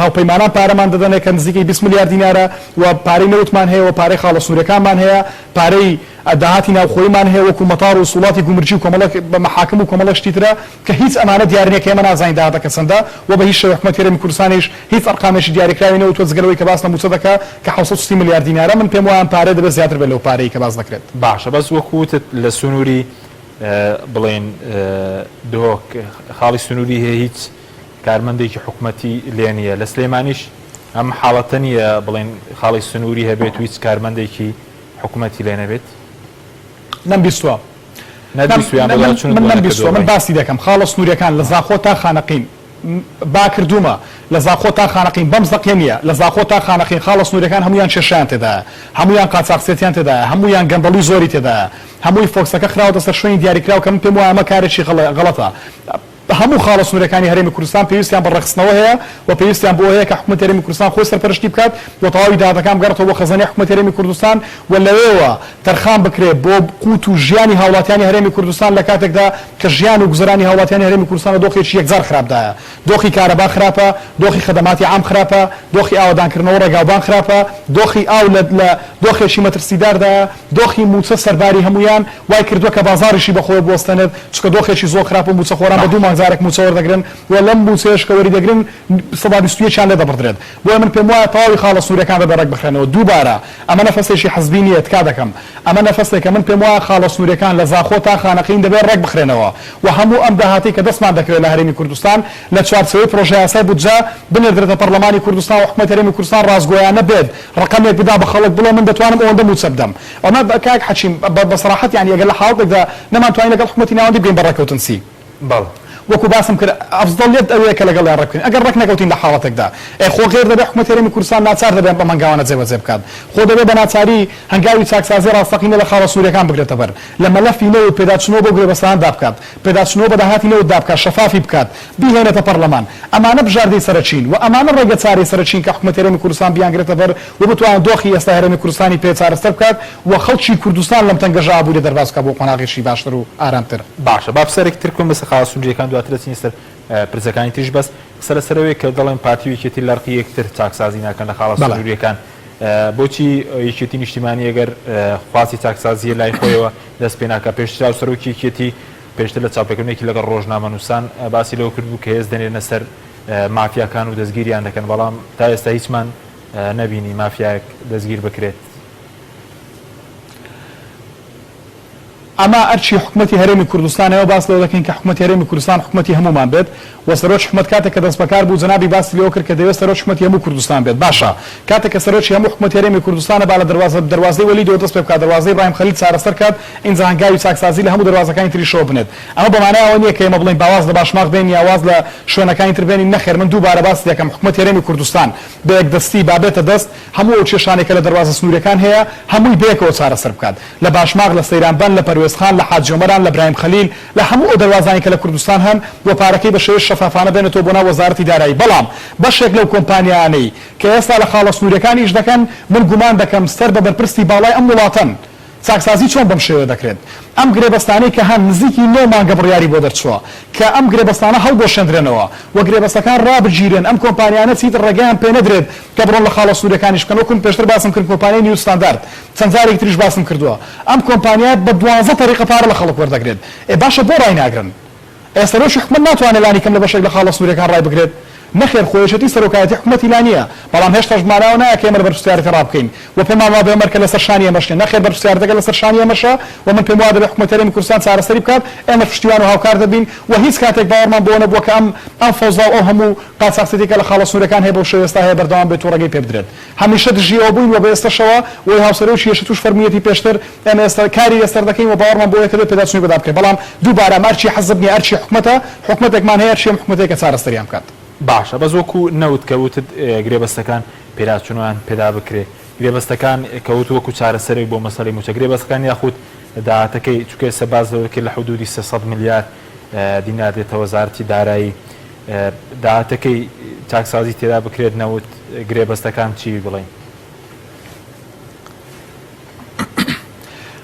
هاوپەیمانان پارەمان دەدەنێ کە نزیکەی 20 میلیارد دینارە و پارەی نەوتمان هەیە و پارەی خاڵە سنووریەکانمان هەیە پارەی داهاتی ناوخۆیمان هەیە وەکو مەتاڕ و وڵاتی گومرجی و کۆمەڵە بە مەحاکم و کۆمەڵەشتی ترە کە هیچ ئەمانە دیارنێک ئێمە نازانین داهاتەکە چەندە و بە هیچ شێوە حکومەتی هەرێمی کوردستانیش هیچ ئەرقامێکی دیاریکراوی نەوتوە جگەرەوەی کە باس نەموچە دەکات کە 730 میلیارد دینارە من پێم وایە پارە دەبێت زیاتر بێت لەو پارەی کە باس دەکرێت باشە بەس وەکوتت لە سنووری بڵێن دۆک خاڵی سنووری هەیە هیچ کارمەندێکی حکومەتی لێ نییە لە سلێمانیش ئەم حاڵەتە نیە بڵێن خاڵی سنووری هەبێت و هیچ کارمەندێکی حکومەتی لێ نەبێت نەمبیستوە من باسی دەکەم خاڵە سنووریەکان لە زاخۆ تا خانەقین باکردومە لە زاخۆ تا خانەقین بەم زەقێ نییە لە زاخۆ تا خانەقین خاڵە سنووریەکان هەمویان کێشیان تێدایە هەمویان قاچاقسێتیان تێدایە هەمویان گەندەڵی زۆری تێدایە هەمووی فۆکسەکە خراوەتە سەر شوێنی دیاریکراوە کە من پێم وایە ئەمە کارێکی غەڵەتە هەموو خاڵە سنووریەکانی هەرێمی کوردستان پێویستیان بە ڕەخستنەوە هەیە و پێویستیان بۆ هەیە کە حکومەتی هەرێمی کوردستان خۆی سەرپەرشتی بکات و تەواوی داهاتەکان بگەڕێتەوە بۆ خەزانەی حکومەتی هەرێمی کوردستان و لەوێوە تەرخان بکرێت بۆ قوت و ژیانی هاوڵاتیانی هەرێمی کوردستان لە کاتێکدا کە ژیان و گوزەرانی هاوڵاتیانی هەرێمی کوردستان لە دۆخێکی یەکجار خراپدایە دۆخی کارەبا خراپە دۆخی خدماتی عام خراپە دۆخی ئاوادانکردنەوە ڕێگاوبان خراپە دۆخی ئاو لە دۆخێکی مەترسیداردایە دۆخی موچە سەرباری هەمویان وای کردووە کە بازاڕیشی بەخۆی بوەستێنێت چکە دۆخێکی زۆر خراپ و موچە خۆران بە دوو مانگزارێک موچە وەردەگرن و لەم بوچێش کە وەریدەگرن 121 لێ دەبڕدرێت بۆیە من پێم وایە تەواوی خاڵە سنووریەکان بەبەرەک بخرێنەوە دووبارە ئەمە نەفەسێکی حەزبی نییە تکا دەکەم ئەمە نەفەسێکە من پێم وایە خاڵە سنووریەکان لە زاخۆ تا خانەقین دەبێت ڕێک بخرێنەوە و هەموو ئەم داهاتی کە دەستمان دەکرێت لە هەرێمی کوردستان لە چوارچەوەی پرۆژەی یاسای بودجە بنێردرێتە پەرلەمانی کوردستان و حکومەتی هەرێمی کوردستان ڕازگۆیانە بێت ڕقەمێک بدا بە خەڵک بڵێ من دەتوانم ئەوەندە موچە بدەم ئەمە کاک حەچیم بەسەراحەت یعنی ئەگەر لە حاڵێکدا نەمانتوانین لەگەڵ حکومەتی ناوەندی بگەین بەڕێکەوتن سی وەکو باسم کرد ئەفزڵێت ئەوەیە کە لەگەڵ ڕێککەین ئەگەر ڕێک نەکەوتین لە حاڵەتێکدا خۆ غێر دەبێت حکومەتی هەرێمی کوردستان ناچار دەبێت بە مەنگاوانە جێبەجێ بکات خۆ دەبێت بە ناچاری هەنگاوی چاکسازی ڕاستەقینە لە خاڵە سنووریەکان بگرێتە بەر لە مەلەفی نەوت پێداچنەوە بۆ گرێبەستان دابکات پێداچنەوە بە داهاتی نەوت دابکات شەفافی بکات بیهێنێتە پەرلەمان ئەمانە بژاردەی سەرچین و ئەمانە ڕێگە چارەی سەرچین کە حکومەتی هەرێمی کوردستان بیانگرێتە بەر و بتوانێت دۆخی ئێستا هەرێمی کوردستانی پێ چارەسەر بکات و خەڵکی کوردستان لەم تەنگەژە ئابووری دەرباز بکات بۆ قۆناغێکی باشتر و ئارامتر باشە با پرسێک تر کۆم بەسەر خاڵە سنووریەکان دواتر دەچین سەر پرسەکانی تریش بەس سەرەوەی کە دەڵێن پارتی یەکێتی لەرقی یەکتر چاکسازی ناکەن لە خاڵە سنووریەکان بۆچی یەکێتی نیشتیمانی ئەگەر خواسی چاکسازیە لای خۆیەوە دەست پێ ناکە پێشتر سەرۆکی یەکێتی پێشتر لە چاوپێکردنێکی لەگەڵ ڕۆژنامەنووسان باسی لەوە کردبوو کە هێز دەنێنە سەر مافیاکان و دەستگیریان دەکەن بەڵام تا ئێستا هیچمان نەبینی مافیاک دەستگیر بکرێت ئەمە ئەرچی حکومەتی هەرێمی کوردستانەوە باس لەوە دەکەین کە حکومەتی هەرێمی کوردستان حکومەتی هەمومان بێت و سەرۆک حکومەت کاتێک کە دەست بەکار بوو جەنابی باسی لەوە کرد کە دەوێت سەرۆک حکومەتی هەموو کوردستان بێت باشە کاتێک کە سەرۆکی هەموو حکومەتی هەرێمی کوردستانە با لە دەواازەی وەلیدەوە دەست پێ بکات دەواازەی ئیبراهیم خەلیل چارەسەر کات ئینجا هەنگاوی چاکسازی لە هەموو دەواازەکانی تری شۆ بنێت ئەمە بەمانای ئەوە نییە کە ئێمە بڵین باواز لە باشماق بێنی یاواز لە شوێنەکانی تر بێنین نەخێر من دووبارە باسی دەکەم حکومەتی هەرێمی کوردستان بە یەکدەستی بابێتە دەست هەموو ئەو کێشانێکە لە دەواازە سنووریەکان هەیە هەمووی بێکەوە چارەسەر بکات لە باشماق لە سەیرانبەن لە پەروێزخان لە حاج جۆمەران لە ئیبراهیم خەلیل لە هەموو ئەو دەواازانی کە لە کوردستان هەن بۆ پارەکەی بە شێوەی شەفافانە بێنێتەوە بۆ ناو وەزارەتی دارایی بەڵام بەشێک لەو کۆمپانیانەی کە ئێستا لە خاڵە سنووریەکانی ئیش دەکەن من گومان دەکەم سەر بە بەرپرسی باڵای ئەم وڵاتەن چاکسازی چۆن بەم شێوە دەکرێت ئەم گرێبەستانەی کە هەن نزیکی 9 مانگە بڕیاری بۆ دەرچووە کە ئەم گرێبەستانە هەڵ بۆ شێندرێنەوە و گرێبەستەکان ڕابگیرن ئەم کۆمپانیانە چیتر ڕێگەیان پێ نەدرێت کە بڕۆن لە خاڵە سنووریەکانیش بکەن وەکو پێشتر باسم کرد کۆمپانیای نیو ستاندارد چەند جارێک تریش باسم کردووە ئەم کۆمپانیا بە 12 طریقە پارە لە خەڵک وەردەگرێت باشە بۆ ڕای ناگرن ئێستا ڕۆژی حکومەت ناتوانێت لانی کەم لە بەشێک لە خاڵە سنووریەکان ڕای بگرێت نەخێر خۆیەتی سەرۆکایەتی حکومەتی لا نییە بەڵام هێشتا ژمارەوە نایە کە ئێمە بەرپرسیارەتی ڕابکەین و پێمان وا بێمەر کە لەسەر شانی ئێمەشێ نەخێر بەرپرسیارەتەکە لەسەر شانی ئێمەشە و من پێم وا دەبێت حکومەت هەرێمی کوردستان چارەسەری بکات ئێمە پشتیوان و هاوکار دەبین و هیچ کاتێک باوەڕمان بۆ نەبووە کە ئەم فەوزا و ئەو هەموو قاچاقسەتێکە لە خاڵە سوورەکان هەیە بەو شێوە ئێستا هەیە بەردەوام بێت و ڕێگەی پێ بدرێت هەمیشە دژیەوە بووین و بە ئێستاشەوە وی هاوسەرۆکی یەشە توش فەرمیەتی پێشتر ئێمە ئێستا کاری ئێستا دەکەین و باوەڕمان بۆ یەکە دێت پێداچوونی بەدا بکەین بەڵام دووبارە ئەرچی حەزب نیە ئەرچی حکومەتە حکومەتێکمان هەیە ئەرچی حکومەتێکە چارەسەریان بکات باشە بەس وەکو نەوت کەوتت گرێبەستەکان پێداچوونیان پێدا بکرێت گرێبەستەکان کەوت وەکو چارەسەرێک بۆ مەسەڵی موچە گرێبەستەکان یاخود داهاتەکەی چکە سەباز دەکرد لە حدودی 300 میلیارد دینار دێتە وەزارەتی دارایی داهاتەکەی چاکسازی تێدا بکرێت نەوت گرێبەستەکان چی بڵێن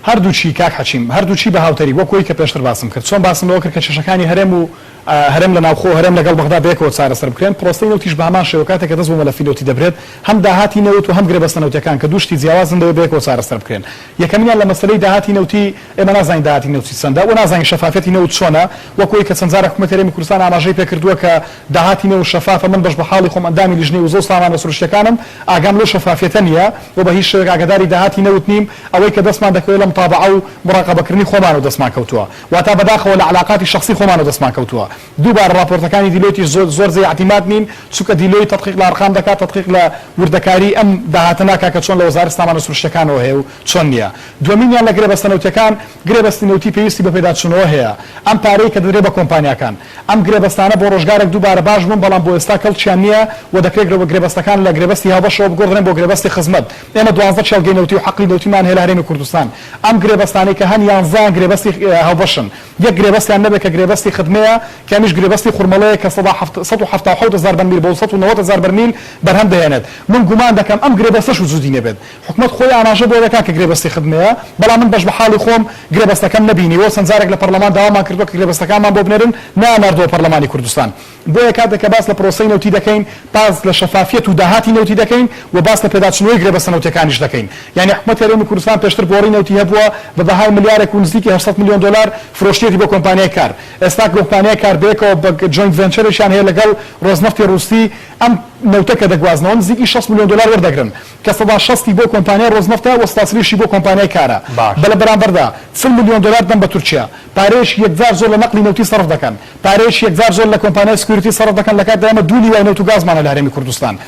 هەردووچی کاک حەچیم هەردووچی بە هاوتەری وەکوی کە پێشتر باسم کرد چۆن باسم لەوە کرد کە چێشەکانی هەرێم و هەرێم لە ناوخۆ هەرێم لەگەڵ بەغدا بێکەوە چارەسەر بکرێن پرۆستەی نەوتیش بە هەمان شێوە کاتێک کە دەست بۆ مەلەفی دەبرێت هەم داهاتی نەوت و هەم گرێبەستە نەوتەکان کە دووشتی جیاوازن دەوێت بێکەوە چارەسەر بکرێن یەکەمیان لە مەسەلەی داهاتی نەوتی ئێمە نازانین داهاتی نەوتی چەندە و نازانین شەفافەتی نەوت چۆنە وەکوی کە چەند جارە حکومەت هەرێمی کوردستان ئاماژەی پێکردووە کە داهاتی نەوت شەفافە من بەش بە حاڵی خۆم ئەندامی لیژنەی و زۆر سامانە سروشتەکانم ئاگام لەو شەفافیەتە نییە و بە هیچ شێوەیەک ئاگاداری داهاتی نەوت نیم ئەوەی کە دەستمان دەکەوێت لە متابعە و مراقبەکردنی خۆمان و دەستمان کەوتووە واتە بەداخەوە لە علاقاتی شخصی خۆمان و دەستمان کەوتووە دووبارە راپۆرتەکانی دیلۆیتی زۆر زێ اعتیماد نین چونکە دیلۆی تدقیق لە ئەرقام دەکات تدقیق لە وردەکاری ئەم داهاتە ناکات کە چۆن لە وەزارەتی سامانە سروشتەکانەوە هەیە و چۆن نییە دووەمینیان لە گرێبەستە نەوتەکان گرێبەستی نەوتی پێویستی بە پێداچوونەوە هەیە ئەم پارەی کە دەدرێت بە کۆمپانیاکان ئەم گرێبەستانە بۆ ڕۆژگارێک دووبارە باش بوون بەڵام بۆ ئێستا کەڵکیان نییە و دەکرێت گرێبەستەکان لە گرێبەستی هاوبەشەوە بگۆڕێن بۆ گرێبەستی خزمەت ئێمە 12 چێلگەی نەوتی و حەقی نەوتیمان هەیە لە هەرێمی کوردستان ئەم گرێبەستانەی کە هەن 11 گرێبەستی هاوبەشن یەک گرێبەستیان نەبێت کە گرێبەستی خدمەیە کە ئەمیش گرێبەستی خوڕمەڵەیە کە 170,000 بەرمیل بۆ 190,000 بەرمیل بەرهەم دەهێنێت من گومان دەکەم ئەم گرێبەستەش وجودی نەبێت حکومەت خۆی ئاماژە بۆ دەکات کە گرێبەستی خدمەیە بەڵام من بەش بە حاڵی خۆم گرێبەستەکەم نەبینیوە چەند جارێک لە پەرلەمان داوامان کردووە کە گرێبەستەکانمان بۆ بنێرن ناماردووە پەرلەمانی کوردستان بۆیە کاتێک باس لە پرۆسەی نەوتی دەکەین باس لە شەفافیەت و داهاتی نەوتی دەکەین و باس لە پێداچوونەوەی گرێبەستە نەوتەکانیش دەکەین یعنی حکومەت هەرێمی کوردستان پێشتر بۆڕی نەوتی هەبووە بە بەهای ملیارێک و نزیکی 800 میلیۆن دلار فرۆشتێتی بۆ کۆمپانیای کار ئێستا کۆمپانیای کار بێکەوە بە جوینت ڤێنچەرێکیان هەیە لەگەڵ ڕۆزنەفتی رووسی ئەم نەوتەکە دەگوازنەوە نزیکی 6 میلیۆن دلار وەردەگرن کە 160 بۆ کۆمپانیای ڕۆزنەفتە و 130 بۆ کۆمپانیای کارە بەلە بەرامبەردا 40 میلیۆن دلار دەن بە تورکیا پارێش یەکجار زۆر لە نەقلی نەوتی سەرف دەکەن پارێش یەکجار زۆر لە کۆمپانیای سکیوریتی سەرف دەکەن لە کاتدا ئێمە 2 لیوای نەوت و گازمانە لە هەرێمی کوردستان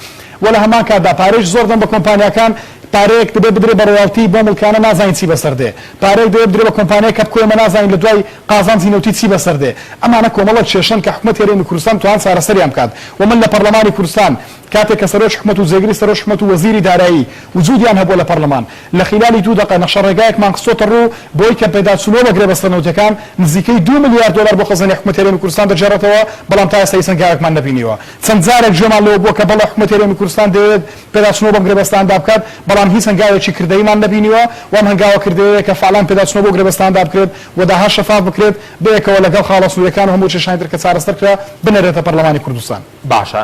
ولا هەمان کاتدا پارێش زۆر دەن بە کۆمپانیەکان پارەیەک دەبێت بدرێ بە ڕۆیالتی بۆ مڵکانە نازانین چی بەسەردێ پارەیەک دەبێت بدرێ بە کۆمپانیای کە بکۆیمە نازانین لە دوای قازانجی نەوتی چی بەسەردێ ئەمانە کۆمەڵە کێشەن کە حکومەت هەرێمی کوردستان توان چارەسەریان بکات و من لە پەرلەمانی کوردستان کاتێک کە سەرۆک حکومەت و جێگیری سەرۆک حکومەت و وەزیری دارایی وجودیان هەبووە لە پەرلەمان لە خلالی 2 دقە نەخشە ڕێگایەکمان قسۆتە ڕوو بۆی کە پێداچوونەوە بە گرێبەستە نەوتەکان نزیکەی 2 میلیارد دلار بۆ خەزانەی حکومەت هەرێمی کوردستان دەجێڕێتەوە بەڵام تا ئێستا سنگارێکمان نەبینیوە چەند جارێک گوێمان لەوە بووە کە بەڵێ حکومەت هەرێمی کوردستان دەوێت پێداچوونەوە بەم گرێبەستاندا بکات بەڵام هیچ هەنگاوێکی کردەیمان نەبینیوە و ئەم هەنگاوە کردەوەیە کە فعلان پێداچوونەوە بۆ گرێبەستاندا بکرێت و داها شەفاف بکرێت بەیەکەوە لەگەڵ خاڵە سوورەکان و هەموو کێشانی تر کە چارەسەر کرا بنەرێتە پەرلەمانی کوردستان باشە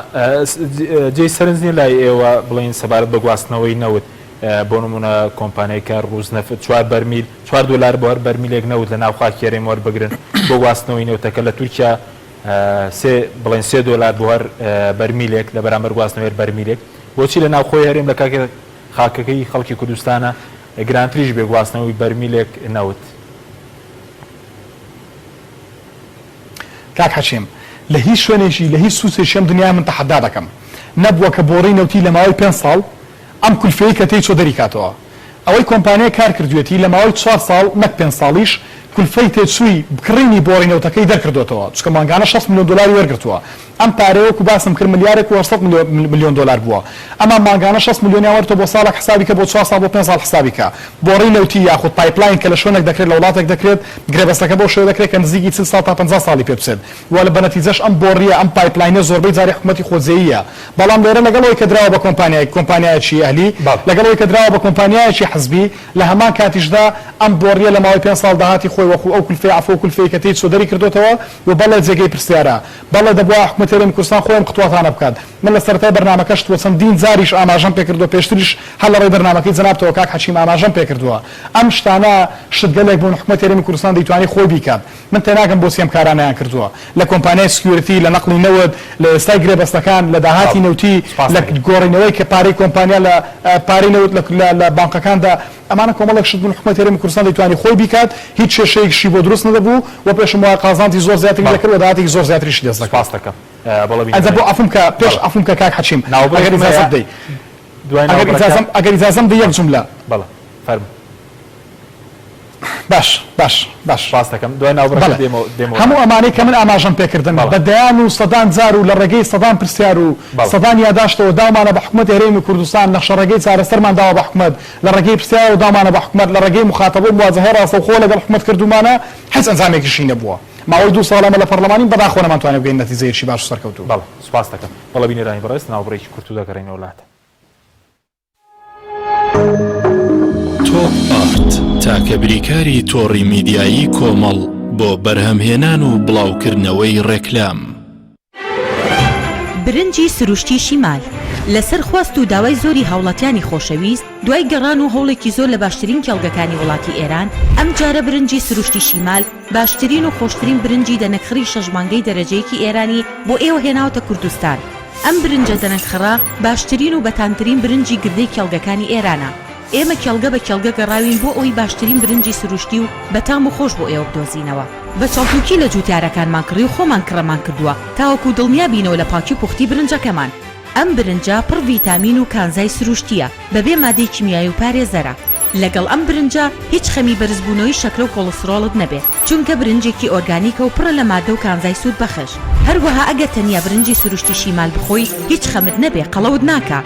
جێی سەرنجی لای ئێوە بڵین سەبارەت بە گواستنەوەی نەوت بۆ نمونە کۆمپانیای کار ڕوزنەفت 4 بەرمیل 4 دلار بۆ هەر بەرمیلێک نەوت لە ناو خاکی هەرێم وەربگرن بۆ گواستنەوەی نەوتەکە لە تورکیا بڵین 3 دلار بۆ هەر بەرمیلێک لە بەرامبەر گواستنەوەی بەرمیلێک بۆچی لە ناو خۆی هەرێم لە خاکەکەی خەڵکی کوردستانە گرانتریش بێ گواستنەوەی بەرمیلێک نەوت کاک حەچیم لە هیچ شوێنێکی لە هیچ سووسێکی ئەم دنیای من تەحەدا دەکەم نەبووە کە بۆڕی نەوتی لە ماوەی 5 ساڵ ئەم کولفەیە کە تێی چۆ دەریکاتەوە ئەوەی کۆمپانیای کار کردوێتی لە ماوەی 4 ساڵ نەک 5 ساڵیش کولفەی تێچووی بکڕینی بۆڕی نەوتەکەی دەرکردوێتەوە چکە مانگانە 6 میلیۆن دلاری وەرگرتووە ئەم پارەیەوەکو باسم کرد ملیارێک و 800 میلیۆن دلار بووە ئەمە مانگانە 6 میلیۆنیان وەرتەوە بۆ ساڵێک حسابی کە بۆ 4 ساڵ بۆ 5 ساڵ حسابی کە بۆڕی نەوتی یاخود پایپلاین کە لە شوێنێک دەکرێت لە وڵاتێک دەکرێت گرێبەستەکە بۆ شوێ دەکرێت کە نزیکی 40 ساڵ تا 50 ساڵی پێ بچێت و لە بەنەتیجەش ئەم بۆڕیە ئەم پایپلاینە زۆربەی جاری حکومەتی خۆجێیە بەڵام لێرە لەگەڵەوەی کە دراوە بە کۆمپانیایەکی ئەهلی لەگەڵەوەی کە دراوە بە کۆمپانیایەکی حزبی لە هەمان کاتیشدا ئەم بۆڕیە لە ماوەی 5 ساڵ داهاتی خۆی خۆی وەکو ئەو کولفەی عفو کولفەی کە تێی چۆدەری کردوتەوە و بەڵێ جێگەی پرسیارە بەڵێ دەبووە حکوومەتی هەرێمی کوردستان خۆیان قوتواتانە بکات من لە سەرەتای بەرنامەکەش وە چەندین جاریش ئاماژەم پێ کردووە پێشتریش هەر لە ڕێی بەرنامەکەی جەنابتەوە کاک حەکیم ئاماژەم پێ کردووە ئەم شتانە شتگەلێک بوون حکوومەتی هەرێمی کوردستان دەیتوانی خۆی بیکات من تێناگەم بۆچی ئەم کارانەیان کردووە لە کۆمپانیای سکیورتی لە نەقلی نەوت لە ئێستای گرێبەستەکان لە داهاتی نەوتی لە گۆڕینەوەی کە پارەی کۆمپانیا لە پارەی نەوت لە بانکەکاندا ئەمانە کۆمەڵێک شت بوون حکوومەتی هەرێمی کوردستان دەیتوانی خۆی بیکات هیچ کێشەیەکیشی بۆ دروست نەدەبوو و پێشم وایە قازانتی زۆر زیاتری دەکرد و داهاتێکی زۆر زیاتریشی دەست دەکات ئەجا بۆ ئەفم کە پێش ئەفم کە کاک حەکیم ئەگەر ئیجازەم دەی ئەگەر ئیجازەم دەی یەک جوملە بەڵێ فەرموو باش باس دەکەم دوای ناوبڕەکە دێمەوە هەموو ئەمانەی کە من ئاماژەم پێکردن بەدەیان و سەدان جار و لە ڕێگەی سەدان پرسیار و سەدان یاداشتەوە داومانە بە حکوومەتی هەرێمی کوردستان نەخشەڕێگەی چارەسەرمان داوە بە حکوومەت لە ڕێگەی پرسیار و داومانە بە حکوومەت لە ڕێگەی مخاتەبەی مواجهەی ڕاستەوخۆ لەگەڵ حکوومەت کردومانە هیچ ئەنجامێکیشی نەبووە ماوەی 2 ساڵەمە لە پەرلەمانی بەداخۆ نەمانتوانێت بگەین نەتیجەیەکی باش سەرکەوتوو بەڵێ سوپاس دەکەم بەڵێ بینەرانی بەڕێز ناوبڕێکی کورتو دەگەڕێنەوە وڵاتە تۆپ ئارت تاکە بریکاری تۆڕی میدیایی کۆمەڵ بۆ بەرهەمهێنان و بڵاوکردنەوەی ڕێکلام برنجی سروشتی شیمال لەسەر خواست و داوای زۆری هاوڵاتیانی خۆشەویست دوای گەڕان و هەوڵێکی زۆر لە باشترین کێڵگەکانی وڵاتی ئێران ئەم جارە برنجی سروشتی شیمال باشترین و خۆشترین برنجی دەنەکخڕی شەژمانگەی دەرەجەیەکی ئێرانی بۆ ئێوە هێناوتە کوردستان ئەم برنجە دەنەکخڕا باشترین و بەتانترین برنجی گردەی کێڵگەکانی ئێرانە ئێمە کێڵگە بە کێڵگە گەڕاوین بۆ ئەوی باشترین برنجی سروشتی و بەتام و خۆش بۆ ئێوە بدۆزینەوە بە چاڵتوکی لە جوتیارەکانمان کڕی و خۆمان کڕەمان کردووە تاوەکو دڵنیا بینەوە لە پاکی و پوختی برنجەکەمان ئەم برنجە پڕ ڤیتامین و کانزای سروشتیە بەبێ مادەی کیمیایی و پارێزەرە لەگەڵ ئەم برنجە هیچ خەمی بەرزبوونەوەی شەکرە و کۆڵسترۆڵت نەبێت چونکە برنجێکی ئۆرگانیکە و پڕە لە مادە و کانزای سوود بەخش هەروەها ئەگە تەنیا برنجی سروشتی شیمال بخۆی هیچ خەمت نەبێ قەڵەوت ناکە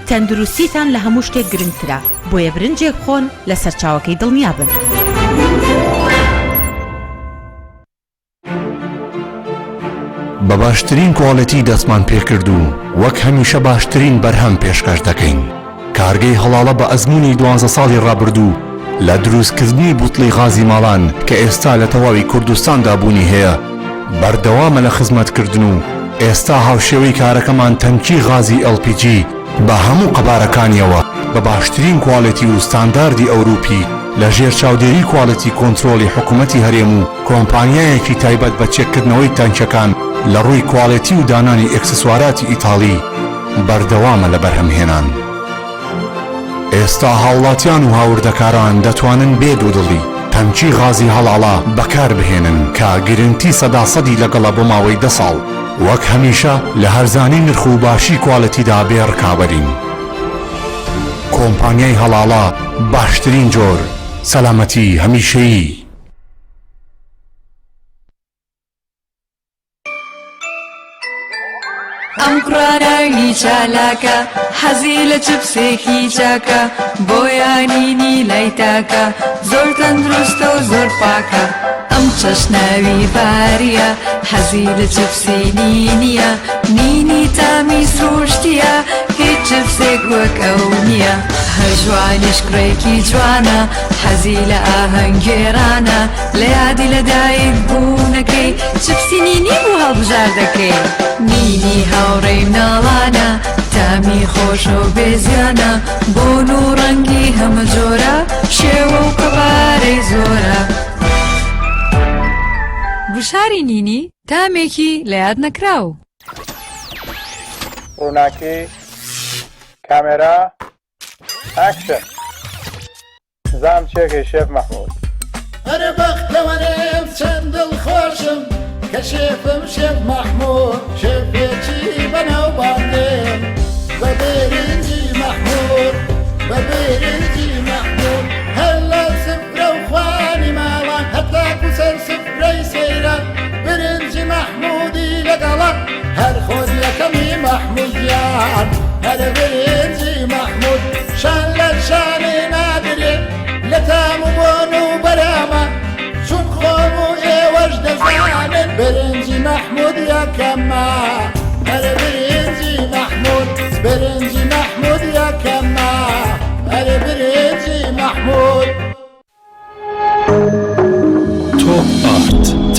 تەندروستیتان لە هەموو شتێک گرنگترە بۆیە برنجێک خۆن لە سەرچاوەکەی دڵنیا بن بە باشترین کۆڵەتی دەستمان پێکردو وەک هەمیشە باشترین بەرهەم پێشکەش دەکەین کارگەی هەڵاڵە بە ئەزموونی 12 ساڵی ڕابردوو لە دروستکردنی بوتڵی غازی ماڵان کە ئێستا لە تەواوی کوردستاندا بوونی هەیە بەردەوامە لە خزمەتکردن و ئێستا هاوشێوەی کارەکەمان تەنکی غازی LPG بە هەموو قەبارەکانیەوە بە باشترین کواڵەتی و ستانداردی ئەوروپی لە ژێر چاودێری کواڵەتی کۆنترۆلی حکوومەتی هەرێم و کۆمپانیایەکی تایبەت بە چێککردنەوەی تانکەکان لە ڕووی کواڵەتی و دانانی ئەکسسواراتی ئیتاڵی بەردەوامە لە بەرهەمهێنان ئێستا هاوڵاتیان و هاوردەکاران دەتوانن بێ دوودڵی تەنکی غازی هەڵاڵا بەکار بهێنن کە گرنگی 100% لەگەڵە بۆ ماوەی 10 ساڵ وەک هەمیشە لە هەرزانی نرخ و باشی کواڵەتیدا بێڕکابەرین کۆمپانیای هەڵاڵا باشترین جۆر سەلامەتی هەمیشەیی ئەم قڕاناوی چالاکە حەزی لە چپسێکی چاکە بۆ یانینی لای تاکە زۆر تەندروستە و زۆر پاکە ئەم چەشناوی باریە حەزی لە چپسی نینیە نینی تامی سروشتیە هیچ چپسێک وەک ئەو نییە هەر جوانیش کوڕێکی جوانە حەزی لە ئاهەنگێرانە لە یادی لەدایک بوونەکەی چپسی نینی بوو هەڵبژار دەکەی نینی هاوڕێی مناڵانە تامی خۆشە و بێزیانە بۆن و ڕەنگی هەمە جۆرە شێوە و قەبارەی زۆرە گوشاری نینی تامێکی لە یاد نەکراو ڕووناکی کامێرا ئاکشن زام چێکی شێف مەحموود هەرە بەختەوەرێم چەند دڵخۆشم کە شێفم شێف مەحموود شێفێکی بەناوباندێم بە بێرنجی مەحموود بە بێرنجی مەحموود هەر لە سفرە و خوانی ماڵان هەتاکو سەر سفرەی سەیران برنجی مەحموودی لەگەڵە هەر خۆزیەکەمی مەحموودیان هەرە برنجی مەحموود شان لە شانێ نادرێ لە تام و بۆن و بەرامە چون خۆم و ئێوەش دەزانن برنجی مەحموود یەکەمە هەرە برنجی مەحموود برنجی مەحموود یەکەمە هەرە برنجی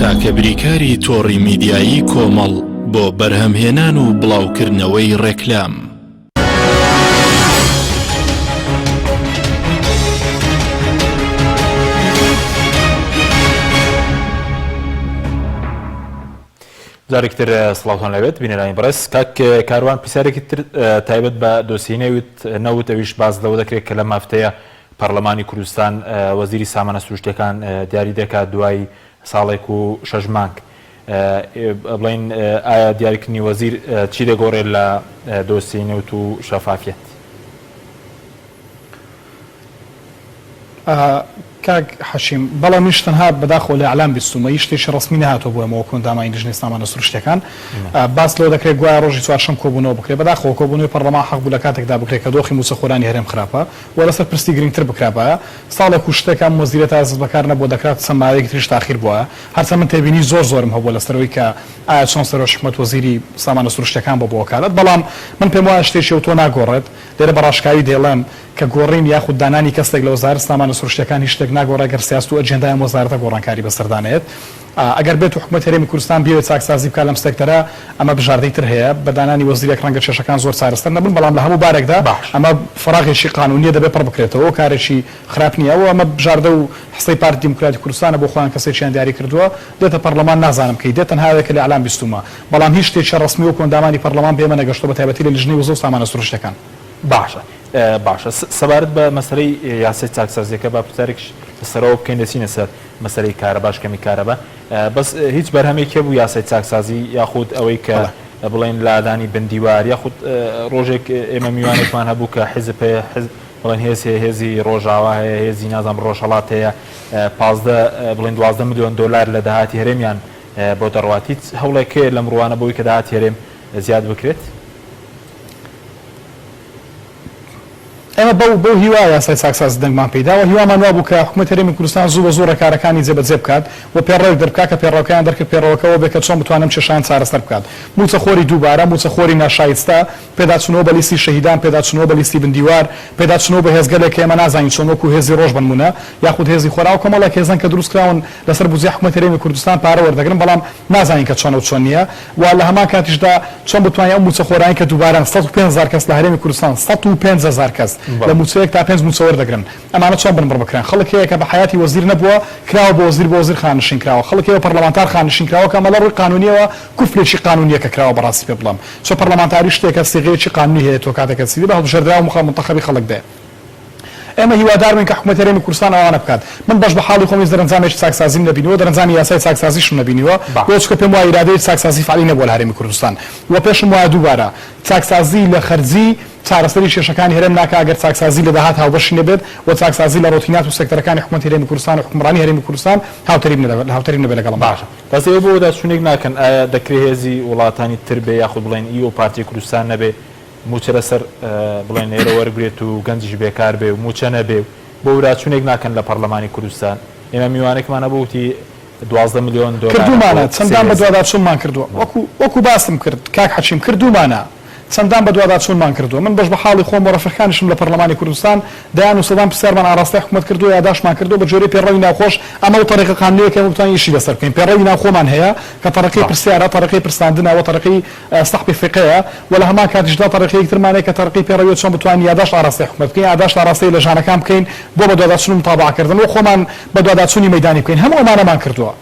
تاکە بریکاری تۆڕی میدیایی کۆمەڵ بۆ بەرهەمهێنان و بڵاوکردنەوەی ڕێکلام. جارێکتر سڵاوتان لەوێت بینەرانی بەڕێز کاک کاروان پرسیارێکی تر تایبەت بە دۆسیی نەوت ئەویش باز لەوە دەکرێت کە لە مافتەیە پەرلەمانی کوردستان وەزیری سامانە سروشتیەکان دیاری دەکات دوای ساڵێک و 6 مانگ. بڵین ئایا دیاریکردنی وەزیر چی دەگۆڕێت لە دۆسیی نەوت و شەفافیەت؟ کاک حەشیم بەڵام نیش تەنها بەداخۆ لە ئەعلام بیستومە هیچ شتێکی ڕسمی نهاتۆ بۆ ئەمەوە کۆندامای لیژنەی سامانە سروشتیەکان باس لەوە دەکرێت گوایە ڕۆژی چوارشەم کۆبوونەوە بکرێت بەداخۆ کۆبوونەوەی پەرلەمان حەق بوو لە کاتێکدا بکرێت کە دۆخی موچەخۆرانی هەرێم خراپە و لەسەر پرسی گرنگتر بکرابایە ساڵێک و شتێکم وەزیرە تا بەکار نەبوو دەکرات چەند ماوەیەکی تریش تاخیر بووە هەرچە من تێبینی زۆرم هەبوو لەسەرەوەی کە ئایا چۆن سەرۆک حکومەت وەزیری سامانە سروشتیەکان بۆ وەکالەت بەڵام من پێم وایە شتێکی ئەو تۆ ناگۆڕێت لێرە بەڕاشکاوی دێڵێم کە گۆڕین یاخود دانانی کەسێک لە وەزارەتی سامانە سروشتیەکان هیچ شتێک ناگۆڕێت گەر سیاست و ئەجێندای وەزارەتە گۆڕانکاری بەسەردانێت ئەگەر بێت و حکومەت هەرێمی کوردستان بێت چاکسازی بکات لەم سێکتەرە ئەمە بژاردەی تر هەیە بە دانانی وەزیرێک ڕەنگە کێشەکان زۆر چارەسەر نەبن بەڵام لە هەموو بارێکدا ئەمە فراغێکی قانونیە دەبێت پڕ بکرێتەوە کارێکی خراپ نییە و ئەمە بژاردە و حسەی پارتی دیموکراتی کوردستانە بۆ خۆیان کەسێکیان دیاری کردووە دێتە پەرلەمان نازانم کەی دێت تەنها هەیەکە لە ئەعلام بیستومە بەڵام هیچ شتێکی ڕسمی و کۆندامانی پەرلەمان بێمە نەگەشتۆ بە تایبەتی لە لیژنەی وزە و سامانە سروشتیەکان. باشە سەبارەت بە مەسەلەی یاسای چاکسازیەکە با پرسیارێک سەرەوە بکەین دەچینە سەر مەسەلەی کارەباش کەمی کارەبە بەس هیچ بەرهەمێکە بوو یاسای چاکسازی یاخود ئەوەی کە بڵێن لادانی بندیوار یاخود ڕۆژێک ئێمە میوانێکمان هەبوو کە حیزب بڵێن هێزی ڕۆژاوا هەیە هێزی نازانم ڕۆژهەڵات هەیە 12 میلیۆن دۆلار لە داهاتی هەرێمیان بۆ دەڕواتی هەوڵێکەیە لە مرۆوانە بۆی کە داهاتی هەرێم زیاد بکرێت. ئێمە بەو هیوا یاسای چاکسازی دەنگمان پێداوە هیوامان وا بوو کە حکومەت هەرێمی کوردستان زوو بە زۆر کارەکانی جێبەجێ بکات و پێڕەوەی دەربکات کە پێڕەوەکەیان دەرکرد پێڕەوەکەەوە بێت کە چۆن بتوانم کێشان چارەسەر بکات موچەخۆری دووبارە موچەخۆری ناشایستە پێداچنەوە بە لیستی شەهیدان پێداچنەوە بە لیستی بندیوار پێداچنەوە بە هێزگەلێک کە ئێمە نازانین چۆن وەکو هێزی ڕۆژ بنمونە یاخود هێزی خۆرا و کۆمەڵێک هێزن کە دروست کراون لەسەر بودجەی حکومەت هەرێمی کوردستان پارە وەردەگرن بەڵام نازانین کە چۆن و چۆن نییە و لە هەمان کاتیشدا چۆن بتوانین ئەو موچەخۆرانی کە دووبارە 150,000 کەس لە هەرێمی کوردستان 150,000 کەس لە موچەیەک تا 5 موچە وەردەگرن ئەمانە چۆن بنبڕ بکرێن خەڵک هەیە کە بە حیاتی وەزیر نەبووە کراوە بۆ وەزیر خانشین کراوە خەڵک هەیە پەرلەمانتار خانشین کراوە کە ئەمە ڕووی قانونیەوە کوفرێکی قانونیە کە کراوە بەڕاستی پێ بڵێم چۆن پەرلەمانتاری شتێکە سیغەیەکی قانونی هەیە تۆ کاتێکە سیدی بە هەڵبژێردرا و منتەخەبی خەڵک دێ ئێمە هیوادارین کە حکومەت هەرێمی کوردستان ئەوانە بکات من بەش بە حاڵی خۆمی دەرەنجامێکی چاکسازیم نەبینیوە دەرەنجامی یاسای چاکسازیشم نەبینیوە بۆچکە پێم وایە ئیرادەی چاکسازی فعالی نەبووە لە هەرێمی کوردستان و پێشم وایە دووبارە چاکسازی لە خەرجی چارەسەری کێشەکانی هەرێم ناکە ئەگەر چاکسازی لە داهات هاوبەشی نەبێت و چاکسازی لە ڕۆتینات و سێکتەرەکانی حکومەت هەرێمی کوردستان و حکومڕانی هەرێمی کوردستان هاوتەری نەبێت لەگەڵم باشە بەس ئێوە بۆ داچوونێک ناکەن ئایا دەکرێت هێزی وڵاتانی تر بێ یاخود بڵێن ئی و پارتی کوردستان نەبێ موچە لەسەر بڵێن ئێرە وەرگێت و گەنجیش بێکار بێ و موچە نەبێ بۆ وراچوونێک ناکەن لە پەرلەمانی کوردستان ئێمە میوانێکمانە بوتی 12 میلیۆن دۆلار کردومانە چەندان بە دوواداچوونمان کردووە وەکو باسم کرد کاک حەچیم کردومانە چەندان بە دوواداچوونمان کردووە من بەش بە حاڵی خۆم بۆ ڕەفیقانیشم لە پەرلەمانی کوردستان دەیان و سەدان پرسیارمان ئاڕاستەی حکومەت کردووە یاداشمان کردووە بە جۆرەی پێڕەوی ناوخۆش ئەمە و تەریقە قانونیەکە بتوانین ئیشی لەسەر بکەین پێڕەوی ناوخۆمان هەیە کە تەرەقەی پرسیارە تەرەقەی پرساندنەوە تەرەقەی سەحبی فقەیە و لە هەمان کاتیشدا تەرەقەیەک ترمانەیە کە تەرەقەی پێڕەوی چۆن بتوانین یاداش ئاڕاستەی حکومەت بکەین یاداش ئاڕاستەی لە ژانەکان بکەین بۆ بە دوواداچوون متابعەکردن و خۆمان بە دوواداچوونی مەیدانی بکەین هەموو ئەمانەمان کردووە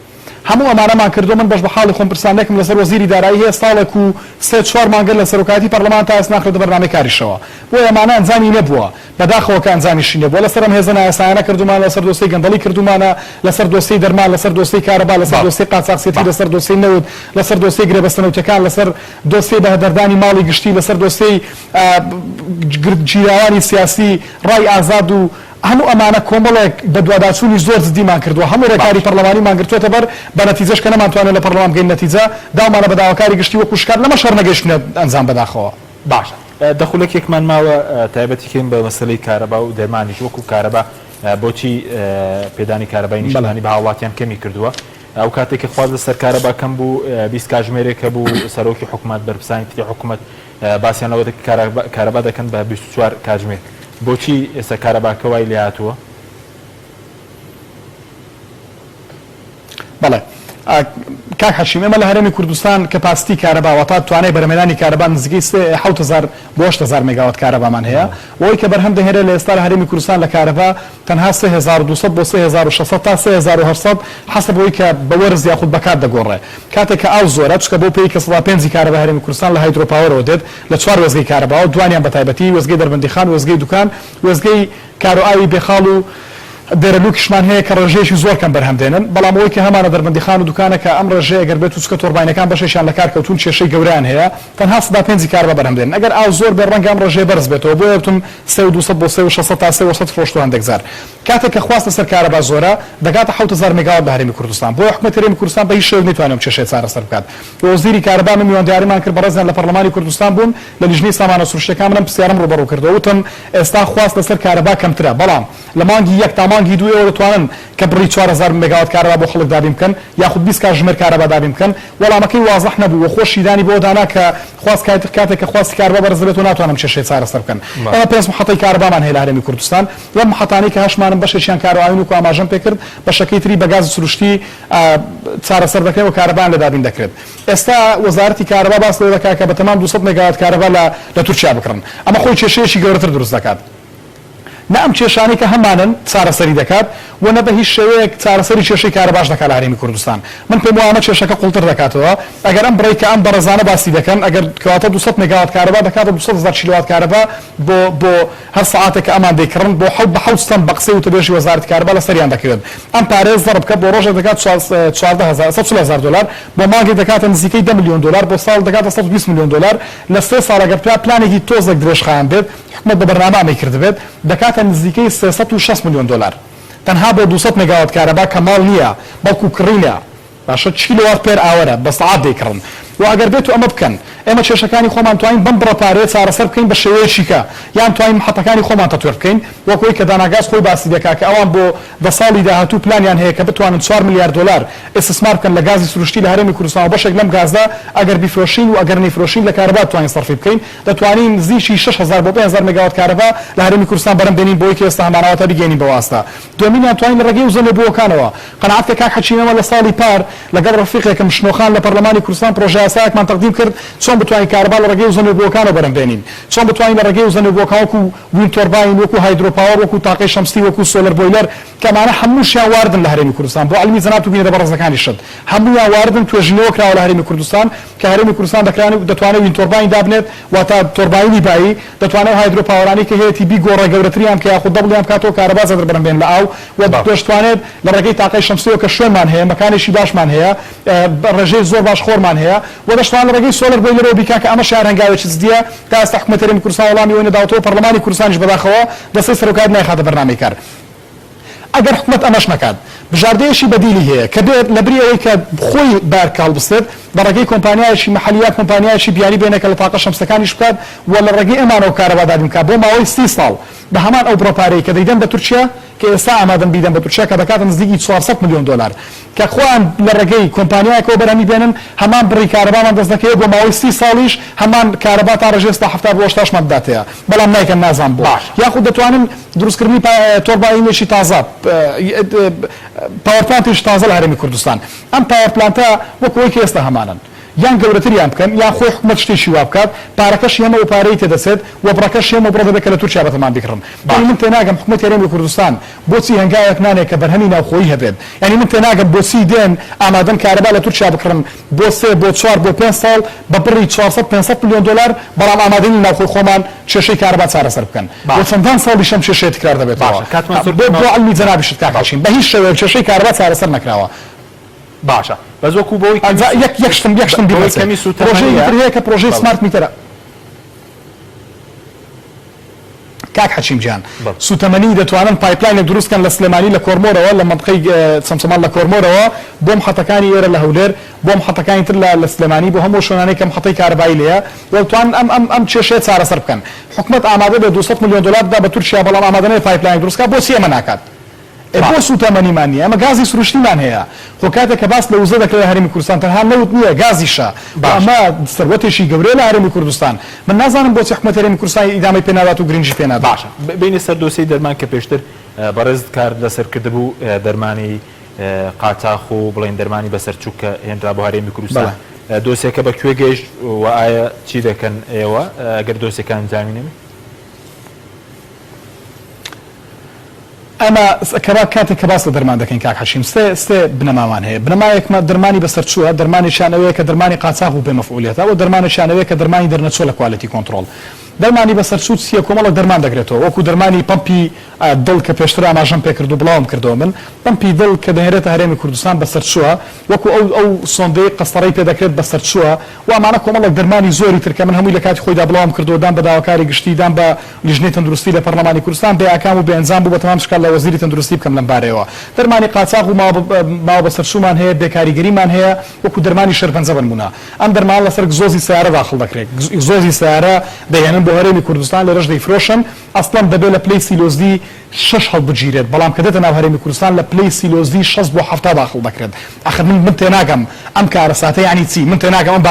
هەموو ئەمانەمان کردو من بەش بە حاڵی خۆم پرسانێکم لەسەر وەزیری دارایی هەیە ساڵێک و 3-4 مانگە لە سەرۆکاتی پەرلەمان تا ئێستا ناخرێتە بەرنامەی کاریشەوە بۆ ئەمانە ئەنجامی نەبووە بەداخەوە کە ئەنجامیشی نەبووە لەسەر ئەم هێزە نایاسایانە کردومان لەسەر دۆسەی گەندەڵی کردومانە لەسەر دۆسەی دەرمان لەسەر دۆسەی کارەبا لەسەر دۆسەی قاچاقسێتی لەسەر دۆسەی نەوت لەسەر دۆسەی گرێبەستنەوتەکان لەسەر دۆسەی بەهدەردانی ماڵی گشتی لەسەر دۆسەی گیراوانی سیاسی ڕای ئازاد و هەموو ئەمانە کۆمەڵێک بە دوواداچوونی زۆر جدیمان کردووە هەموو ڕێکاری پەرلەمانیمان گرتووەتە بەر بە نەتیجەش کە نەمانتوانێت لە پەرلەمان بگەین نەتیجە داوامانە بە داواکاری گشتی وەکو شکار لەمە شەڕ نەگەیشتنە ئەنجام بەداخەوە باشە دەخولێکێکمان ماوە تایبەتیکەین بە مەسەلەی کارەبا و دەرمانیش وەکو کارەبا بۆچی پێدانی کارەبای نیشتمانی بە هاوڵاتیان کەمی کردووە ئەو کاتێکی خواز لە سەر کارەبا کەم بوو 20 کاتژمێرێک کە بوو سەرۆکی حکوومەت بەرپرسانی تری حکوومەت باسییانەوە کارەبا دەکەن بە 24 کاتژمێر بۆچی ئێستا کارەباکە وای لێ هاتووە؟ بەڵێ کاک حەشیم ئێمە لە هەرێمی کوردستان کەپاسیتی کارەباوەتا توانای بەرهەمهێنانی کارەبا نزیکەی 7000 بۆ 8000 مێگاوات کارەبامان هەیە ئەوەی کە بەرهەم دەهێنێت لە ئێستا لە هەرێمی کوردستان لە کارەبا تەنها 3200 بۆ 3600 تا 3800 حەسب بۆی کە بە وەرز یاخود بەکات دەگۆڕێ کاتێک کە ئاو زۆرە چکە بۆ پێی کە 105 کارەبا هەرێمی کوردستان لە هایدرۆپاوەرەوە دێت لە 4 وەزگەی کارەباوە دوانیان بەتایبەتی وەزگەی دەربەندیخان وەزگەی دوکان وەزگەی کارۆئاوی بێخاڵ و دەرەلوکشمان هەیە کە ڕێژەیەکی زۆر کەم بەرهەم دێنن بەڵام ئەوەی کە هەمانە دەربەندیخان و دوکانەکە ئەم ڕێژەیە ئەگەر بێت و چکە تۆربینەکان بەشێکیان لە کار کەوتون کێشەی گەورەیان هەیە تەنها 35 کارەبا بەرهەم دێنن ئەگەر ئاو زۆر بێ ڕەنگە ئەم ڕێژەیە بەرز بێتەوە بۆ یەکتم 3200 بۆ 3600 تا 300 فرۆشتوان دەگزار کاتێک کە خواستە سەر کارەبا زۆرە دەگاتە 7000 مێگاوات بە هەرێمی کوردستان بۆ حکومەتی هەرێمی کوردستان بە هیچ شێوەیەک نەیتوانێت کێشەی چارەسەر بکات وەزیری کارەبا من میوانداریمان کرد بەڕێزیان لە پەرلەمانی کوردستان بوون لە لیژنەی سامانە سروشتیەکان منم پرسیارم ڕوبەڕوو کردەوە وتم ئێستا خواست لەسەر کارەبا کەمترە بەڵام لە مانگی یەک تا مانگی دوو ئێوە دەتوانن کە بڕی 4000 مێگاوات کارەبا بۆ خەڵک دابین بکەن یاخود 20 کاتژمێر کارەبا دابین بکەن وەڵامەکەی وازەح نەبوو خۆشی دانی بۆ دانا کە خواست کاتێک کە خواستی کارەبا بەرز بێت و ناتوانم کێشەی چارەسەر بکەن ئەمە پێنج محەتەی کارەبامان هەیە لە هەرێمی کوردستان لەم محەتانەی کە هەشمانم بەشێکیان کارەوایین و ئاماژەم پێ کرد بەشەکەی تری بە گاز سروشتی چارەسەر دەکرێت و کارەبان لە دابین دەکرێت ئێستا وەزارەتی کارەبا باس لێ دەکات کە بەتەمام 200 مێگاوات کارەبا لە تورکیا بکڕن ئەمە خۆی کێشەیەکی گەورەتر دروست دەکات نە ئەم کێشانەی کە هەمانن چارەسەری دەکات و نە بە هیچ شێوەیەک چارەسەری کێشەی کارەباش دەکات لە هەرێمی کوردستان من پێم وایە ئەمە کێشەکە قوڵتر دەکاتەوە ئەگەر ئەم بڕێک کە ئەم بەڕێزانە باسی دەکەن ئەگەر کەواتە 200 مێگاوات کارەبا دەکاتە 200,000 کیلووات کارەبا بۆ هەر سەعاتێک ئەمان دەیکڕن بۆ بە حوستەم بە قسەی وتەبێژی وەزارەتی کارەبا لەسەریان دەکرێت ئەم پارێز ضرب بکە بۆ ڕۆژێک دەکات 140,000 دلار بۆ مانگێک دەکاتە نزیکەی 10 ملیۆن دلار بۆ ساڵ دەکاتە 120 ملیۆن دلار لە 3 ساڵ ئەگەر پلانێکی تۆزێک درێژخایان بێت حکومەت بە بەرنامەی کردبێت دەکاتە نزیکەی 360 ملیۆن دلار تەنها بۆ 200 مێگاوات کارەبا کە ماڵ نییە بەڵکو کڕینە باشە کیلووات پێر ئاوەرە بە سەعات دەیکڕن و ئەگەر بێت و ئەمە بکەن ئێمە کێشەکانی خۆمان توانین بەم بڕە پارەیە چارەسەر بکەین بە شێوەیەکی کە یان توانین محەتەکانی خۆمان تەتوێر بکەین وەکوی کە داناگاز خۆی باسی دەکات کە ئەوان بۆ دە ساڵی داهاتوو پلانیان هەیە کە بتوانن 4 میلیارد دلار ئستثمار بکەن لە گازی سروشتی لە هەرێمی کوردستان بەشێک لەم گازدا ئەگەر بیفرۆشین و ئەگەر نەیفرۆشین لە کارەبا توانین سەرفی بکەین دەتوانین نزیکی 6000 بۆ 5000 مێگاوات کارەبا لە هەرێمی کوردستان بەرەم بێنین بۆی کە ئێستا هەمانەوەتە بگەینین بە واستا دومینیان توانین لە ڕێگەی وزە لێبووەکانەوە قەنەعەت کە کاک حەچیمەوە لە ساڵی پار لەگەڵ ڕەفیقێکم شنۆخان لە پەرلەمانی کوردستان پرۆژە یاسایەکمان تەقدیم کرد چۆن بتوانین کارەبا لە ڕێگەی وزەنێبووەکانەوە بەرەم بێنین چۆن بتوانین لە ڕێگەی وزەنێبووەکان وەکو وین تۆرباین وەکو هایدرۆپاوەر وەکو تاقەی شەمسی وەکو سۆلەر بۆیلەر کەمانە هەمووشیان واردن لە هەرێمی کوردستان بۆ عەلمی جەناب و بینەرە بەڕێزەکانی شت هەموویان واردن توێژینەوە کراوە لە هەرێمی کوردستان کە هەرێمی کوردستان دەتوانێت وین تۆرباین دابنێت واتە تۆرباینی بایی دەتوانێت هایدرۆپاوەرانی کە هەیەی بی گۆڕە گەورەتریان کە یاخود دەبڵیان بکاتەوە کارەبا زەدر بەرەم بێن لە ئاو و دەتوانێت لە ڕێگەی تاقەی شەمسیەوە کە شوێنمان هەیە مەکانێکی باشمان هەیە ڕێژەی زۆر باش خۆرمان هەیە و دەتوانێت لە ڕێگەی سۆلەر بۆیلەرەوە بیکا کە ئەمە شار هەنگاوێکی جدیە تا ئێستا حکومەتی هەرێمی کوردستان وەڵامی ئەوەی نەداوەتەوە پەرلەمانی کوردستانیش بەداخەوە دەستەی سەرۆکات نایخاتە بەرنامەی کار ئەگەر حکومەت ئەمەش نەکات بژاردەیەشی بەدیلی هەیە کە بێت لەبری ئەوەی کە خۆی بارکاڵ بستێت بە ڕێگەی کۆمپانیایەکی مەحەلیە کۆمپانیایەکی بیانی بێنێکە لە تاقە شەمسەکانیش بکات و لە ڕێگەی ئەمانەوە کارەبا دابین بکات بۆ ماوەی 30 ساڵ بە هەمان ئەو بڕۆپارەی کە دەیدەن بە تورکیا کە ئێستا ئامادەن بیدەن بە تورکیا کە دەکاتە نزیکی 400 ملیۆن دلار کە خۆیان لە ڕێگەی کۆمپانیایەکەوە بەرهەمی بێنن هەمان بڕی کارەبامان دەست دەکەوێت بۆ ماوەی 30 ساڵیش هەمان کارەبا تا ڕێژەی ئێستا 70 بۆ 80 داتەیە بەڵام نایکەن نازان بۆ یاخود دەتوانن دروستکردنی تۆرباینێکی تازە پاوەرپلانتێکی تازە لە هەرێمی کوردستان ئەم پاوەرپلانتە وەکەوەی کە ئێستا هەمانن یان گەورەتریان بکەن یان خۆی حکومەت شتێکی وا بکات پارەکەش هێمە و پارەی تێدەچێت و بڕەکەش هێمە بڕە دەبێت کە لە تورکیا بەتەمان بیکڕن من تێناگەم حکومەتی هەرێمی کوردستان بۆچی هەنگاوێک نانێت کە بەرهەمی ناوخۆیی هەبێت یعنی من تێناگەم بۆچی دێن ئامادەن کارەبا لە تورکیا بکڕن بۆ 3 بۆ 4 بۆ 5 ساڵ بە بڕی 400-500 ملیۆن دلار بەڵام ئامادەنی ناوخۆی خۆمان کێشەی کارەبا چارەسەر بکەن بۆ چەندان ساڵیش ئەم کێشەیە تکرار دەبێتەوە بۆ عەلمی جەنابی شت کاک حەچیم بە هیچ شێوەیەک کێشەی کارەبا چارەسەر نەکراوە باشە بەس وەکو بۆی یەکشتم پرۆژەیەکی هەیە کە پرۆژەی سمارت میتەرە کاک حەچیم گیان سوتەمەنی دەتوانن پایپلاینێک دروستکەن لە سلێمانی لە کۆرمۆرەوە لە مەنطقەی چەمچەمان لە کۆرمۆرەوە بۆ محەتەکانی ئێرە لە هەولێر بۆ محەتەکانی تر لە سلێمانی بۆ هەموو شوێنانەی کە محەتەی کارەبایی لێیە دەتوانن ئەم کێشەیە چارەسەر بکەن حکومەت ئامادە بێت 200 ملیۆن دلار بدا بە تورکیا بەڵام ئامادە پایپلاین دروستکە بۆچی ئەمە ناکات بۆ سوتەمەنیمان نیە ئەمە گازی سروشتیمان هەیە خۆ کاتێک کە باس لە وزە دەکرێت لە هەرێمی کوردستان تەنها نەوت نییە گازیشە ئەمە سەروەتێکی گەورەیە لە هەرێمی کوردستان من نازانم بۆچی حکومەتی هەرێمی کوردستان ئیدامەی پێنادات و گرنگی پێنادات باشە بینی سەر دۆسەی دەرمان کە پێشتر بەڕێز کار لەسەر کرده بوو دەرمانی قاچاق و بڵێن دەرمانی بەسەرچووک کە هێنرا بۆ هەرێمی کوردستان دۆسێکە بەکوێ گەیشت و ئایا چی دەکەن ئێوە ئەگەر دۆسەکان جامی ئەمە کەوا کاتێک کە باس لە دەرمان دەکەین کاک حەشیم سێ بنەمامان هەیە بنەمایەکمە دەرمانی بەسەرچووە دەرمانیشانەوەیە کە دەرمانی قاچاق و بێمەفعولیەتە و دەرمانیشانەوەیە کە دەرمانی دەرنەچۆ لە کوالیتی کۆنتڕۆڵ دەرمانی بەسەرچوو چیە کۆمەڵک دەرمان دەگرێتەوە وەکو دەرمانی پمپی دڵ کە پێشتر ئاماژەم پێکرد و بڵاوم کردەوە من پمپی دڵ کە دەهێنێتە هەرێمی کوردستان بەسەرچووە وەکو ئەو سۆندەی قەستەڕەی پێ دەکرێت بەسەرچووە و ئەمانە کۆمەڵک دەرمانی زۆری ترکە من هەمووی لە کاتی خۆیدا بڵاوم کردەوە دام بە داواکاری گشتی دام بە لیژنەی تەندروستی لە پەرلەمانی کوردستان بێ ئاکام و بێ ئەنجام بوو بە تەمام شکال لە وەزیری تەندروستی بکەم لەم بارەیەوە دەرمانی قاچاق و ماوە بەسەرچوومان هەیە بێکاریگەریمان هەیە وەکو دەرمانی شەرپەنجە بنمونە ئەم دەرمان لەسەر گزۆزی سیارە داخڵ دەکرێت گزۆزی سیارە دەهێنن بۆ هەرێمی کوردستان لێرەش دەیفرۆشن ئەسڵەن دەبێت لە پلەی سیلۆزی 6 هەڵبگیرێت بەڵام کە دێتە ناو هەرێمی کوردستان لە پلەی سیلۆزی 6 بۆ 7 داخڵ دەکرێت ئاخر من تێناگەم ئەم کارەساتە یعنی چی من تێناگەم ئەم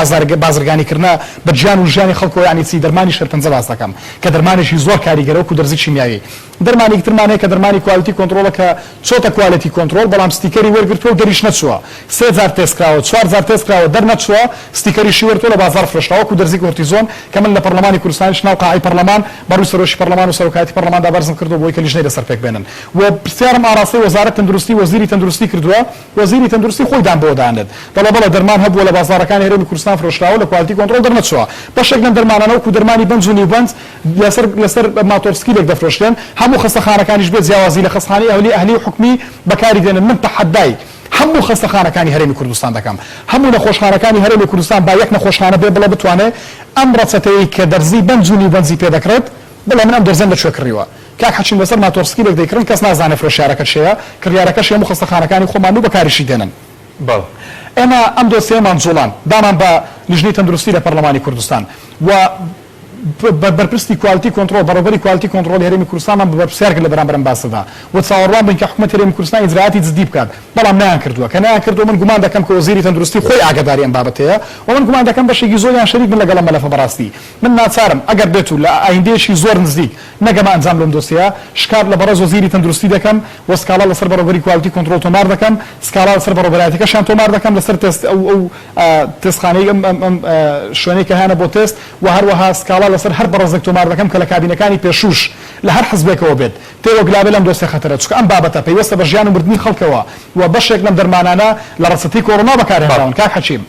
بازرگانیکردنە بە گیان و ژیانی خەڵکۆ یعنی چی دەرمانی شەرپەنجە باس دەکەم کە دەرمانێکی زۆر کاریگەرە وەکو دەرزی شیمیاوی دەرمانی ترمان هەیە کە دەرمانی کوالیتی کۆنتڕۆڵە کە چۆتە کوالیتی کۆنتڕۆڵ بەڵام ستیکەری وەرگرتووە و دەریش نەچووە 3000 تێستکراوە 4000 تێستکراوە دەرنەچووە ستیکەریشی وەرتۆ لە بازار فرۆشتەوە وەکو دەرزی کۆرتیزۆن کە من لە پەرلەمانی کوردستانیش ناو قاعەی پەرلەمان بەڕووی سەرۆشی پەرلەمان و سەرۆکایەتی پەرلەماندا بەرزم کردو بۆی کە لیژنەی لەسەر پێک بێنن و پرسیارم ئاڕاستی وەزارەت تەندروستی وەزیری تەندروستی کردووە وەزیری تەندروستی خۆی دام بۆ دانێت بەڵێ دەرمان هەبووە لە بازارەکانی هەرێمی کوردستان فرۆشراوە لە کوالیتی کۆنتڕۆڵ دەرنەچووە بەشێک لەم دەرمانانە وەکو دەرمانی بەنج و نیوبەنج لەسەر ماتۆرسکیلێک دەفرۆشتێن هەموو خەستەخانەکانیش بێت جیاوازی لە خەستەخانەی ئەهلی و حکومی بەکاری دێنن من تەحەدای هەموو خەستەخانەکانی هەرێمی کوردستان دەکەم هەموو نەخۆشخانەکانی هەرێمی کوردستان با یەک نەخۆشخانە بێ بڵێ بتوانێت ئەم ڕەچەتەیە کە دەرزی بەنج و نیوبەنجی پێ دەکرێت بڵێ من ئەم دەرزەن لەکوێ کڕیوە کاک حەچیم لەسەر ماتۆرسکیلێک دەیکردن کەس نازانێت فرۆشیارەکە چێیە کڕیارەکەش هەموو خەستەخانەکانی خۆمان و بەکاریشی دێنن ئێمە ئەم دۆسیەمان جوڵان دامان بە لیژنەی تەندروستی لە پەرلەمانی کوردستان و بەرپرسی کوالیتی کۆنتڕۆڵ بەڕێوەبەری کوالیتی کۆنتڕۆڵی هەرێمی کوردستانمان بەرپرسیار کرد لە بەرامبەرم باسەدا و چاوەڕوان بن کە حکوومەت هەرێمی کوردستان ئیجراعاتی جدی بکات بەڵام نەیان کردووە کە نەیان کردووە من گومان دەکەم کە وەزیری تەندروستی خۆی ئاگاداری ئەم بابەتەیە و من گومان دەکەم بەشێکی زۆریان شەریک بن لەگەڵ ئەم مەلەفە بەڕاستی من ناچارم ئەگەر بێت و لە ئایندەیەکی زۆر نزیک نەگەمە ئەنجام لەم دۆسیە شکار لە بەڕێز وەزیری تەندروستی دەکەم و سکاڵا لەسەر بەڕێوەبەری کوالیتی کۆنتڕۆڵ تۆمار دەکەم سکاڵا لەسەر بەڕێوەبەرایەتیەکەشیان تۆمار دەکەم لەسەر تێستخانەی شوێنەی کە هێنە بۆ تێست و هەروەها سکاڵا لەسەر هەر بەڕێزێک تۆمار دەکەم کە لە کابینەکانی پێشوش لە هەر حزبێکەوە بێت تێوەگلابێ لەم دۆسیە خەتەرە چونکە ئەم بابەتە پەیوەستە بە ژیان و مردنی خەڵکەوە و بەشێک لەم دەرمانانە لە ڕەچەتەی کۆڕۆنا بەکارهێنراون کاک حەچیم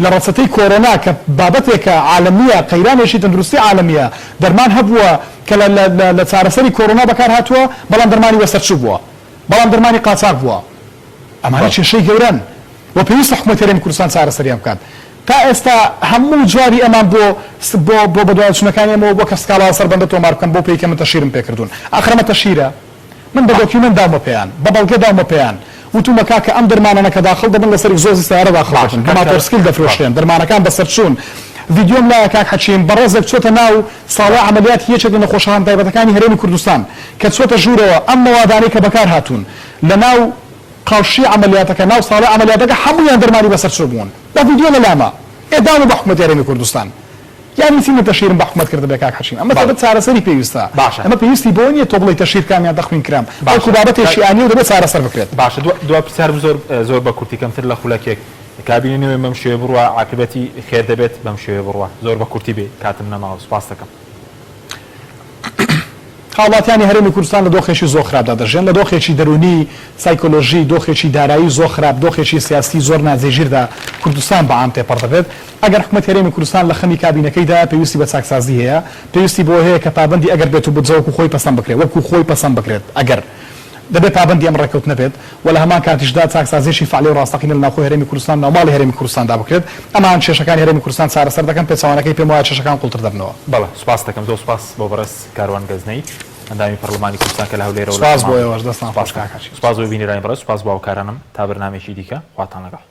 لە ڕەچەتەی کۆڕۆنا کە بابەتێکە عالەمیە قەیرانێکی تەندروستی عالەمیە دەرمان هەبووە کە لە چارەسەری کۆڕۆنا بەکار هاتووە بەڵام دەرمانی وەسەرچوو بووە بەڵام دەرمانی قاچاق بووە ئەمانە کێشەی گەورەن و پێویستە حکوومەت هەرێمی کوردستان چارەسەریان بکات تا ئێستا هەموو جواری ئەمان بۆ بەدوایچوونەکانی ئەمەوە بۆ کە سکاڵا سەربەندە تۆمار بکەم بۆ پێی کە من تەشیرم پێکردوون ئاخرەمە تەشیرە من بە دۆکیومنت داومە پێیان بە بەڵگە داومە پێیان وتومە کاکە ئەم دەرمانانە کە داخڵ دەبن لەسەر زۆزی سیارە داخڵ دەبن کە ماتۆرسکیل دەفرۆشتێن دەرمانەکان بەسەرچوون ڤیدیۆم لایە کاک حەچیم بەڕێزێک چۆتە ناو ساڵە عەمەلیات یەکێک لە نەخۆشەخانە تایبەتەکانی هەرێمی کوردستان کە چۆتە ژوورەوە ئەم مەوادانەی کە بەکار هاتوون لە ناو قاوشی عەمەلیاتەکە ناو ساڵە عەمەلیاتەکە هەموویان دەرمانی بەسەرچوو بوون لە ڤیدیۆ لەلامە ئێدام بە حکوومەتی هەرێمی کوردستان یعنی چی من تەشیرم بە حکوومەت کردە بێ کاک حەچیم ئەمە دەبێت چارەسەری پێویستە ئەمە پێویستی بۆ نییە تۆ بڵێ تەشیر کامیان دەخوین کرام بەڵکو بابەتێکی ئانی و دەبێت چارەسەر بکرێت باشە دو پرسیار زۆر بە کورتی کەمتر لە خولەکێک کابینی نوێ بەم شێوە بڕوە عاقبەتی خێر دەبێت بەم شێوە بڕوە زۆر بە کورتی بێ کاتم نەماوە سوپاس دەکەم خاڵاتیانی هەرێمی کوردستان لە دۆخێکی زۆر خراپدا دەژێن لە دۆخێکی دەرونی سایکۆلۆژی دۆخێکی دارایی زۆر خراپ دۆخێکی سیاسی زۆر ناجێگیردا کوردستان بە عام تێپەڕ دەبێت ئەگەر حکوومەت هەرێمی کوردستان لە خەمی کابینەکەیدا پێویستی بە چاکسازی هەیە پێویستی بۆ هەیە کە پابەندی ئەگەر بێت و بجەوەکو خۆی پەسەند بکرێت وەکو خۆی پەسەند بکرێت ئەگەر دەبێت پابەندی ئەم ڕێکەوت نەبێت و لە هەمان کاتیشدا چاکسازیێکی فعلی و ڕاستەقینە لە ناوخۆی هەرێمی کوردستان ناوماڵی هەرێمی کوردستاندا بکرێت ئەمان کێشەکانی هەرێمی کوردستان چارەسەر دەکەن پێچەوانەکەی پێم وایە کێشەکان قوڵتر دەبنەوە بەڵێ سوپاس دەکەم زۆر سوپاس بۆ بەڕێز کاروان گەزنەی ئەندامی پەرلەمانی کوردستان کە لە هەولێرەوە سوپاس بۆ ئێوەش دەستان خۆش کاک حەچیم سوپاس بۆ بینیرانی بەڕێز سوپاس بۆ هاوکارانم تا بەرنامێکی دیکە خواتان لەگەڵ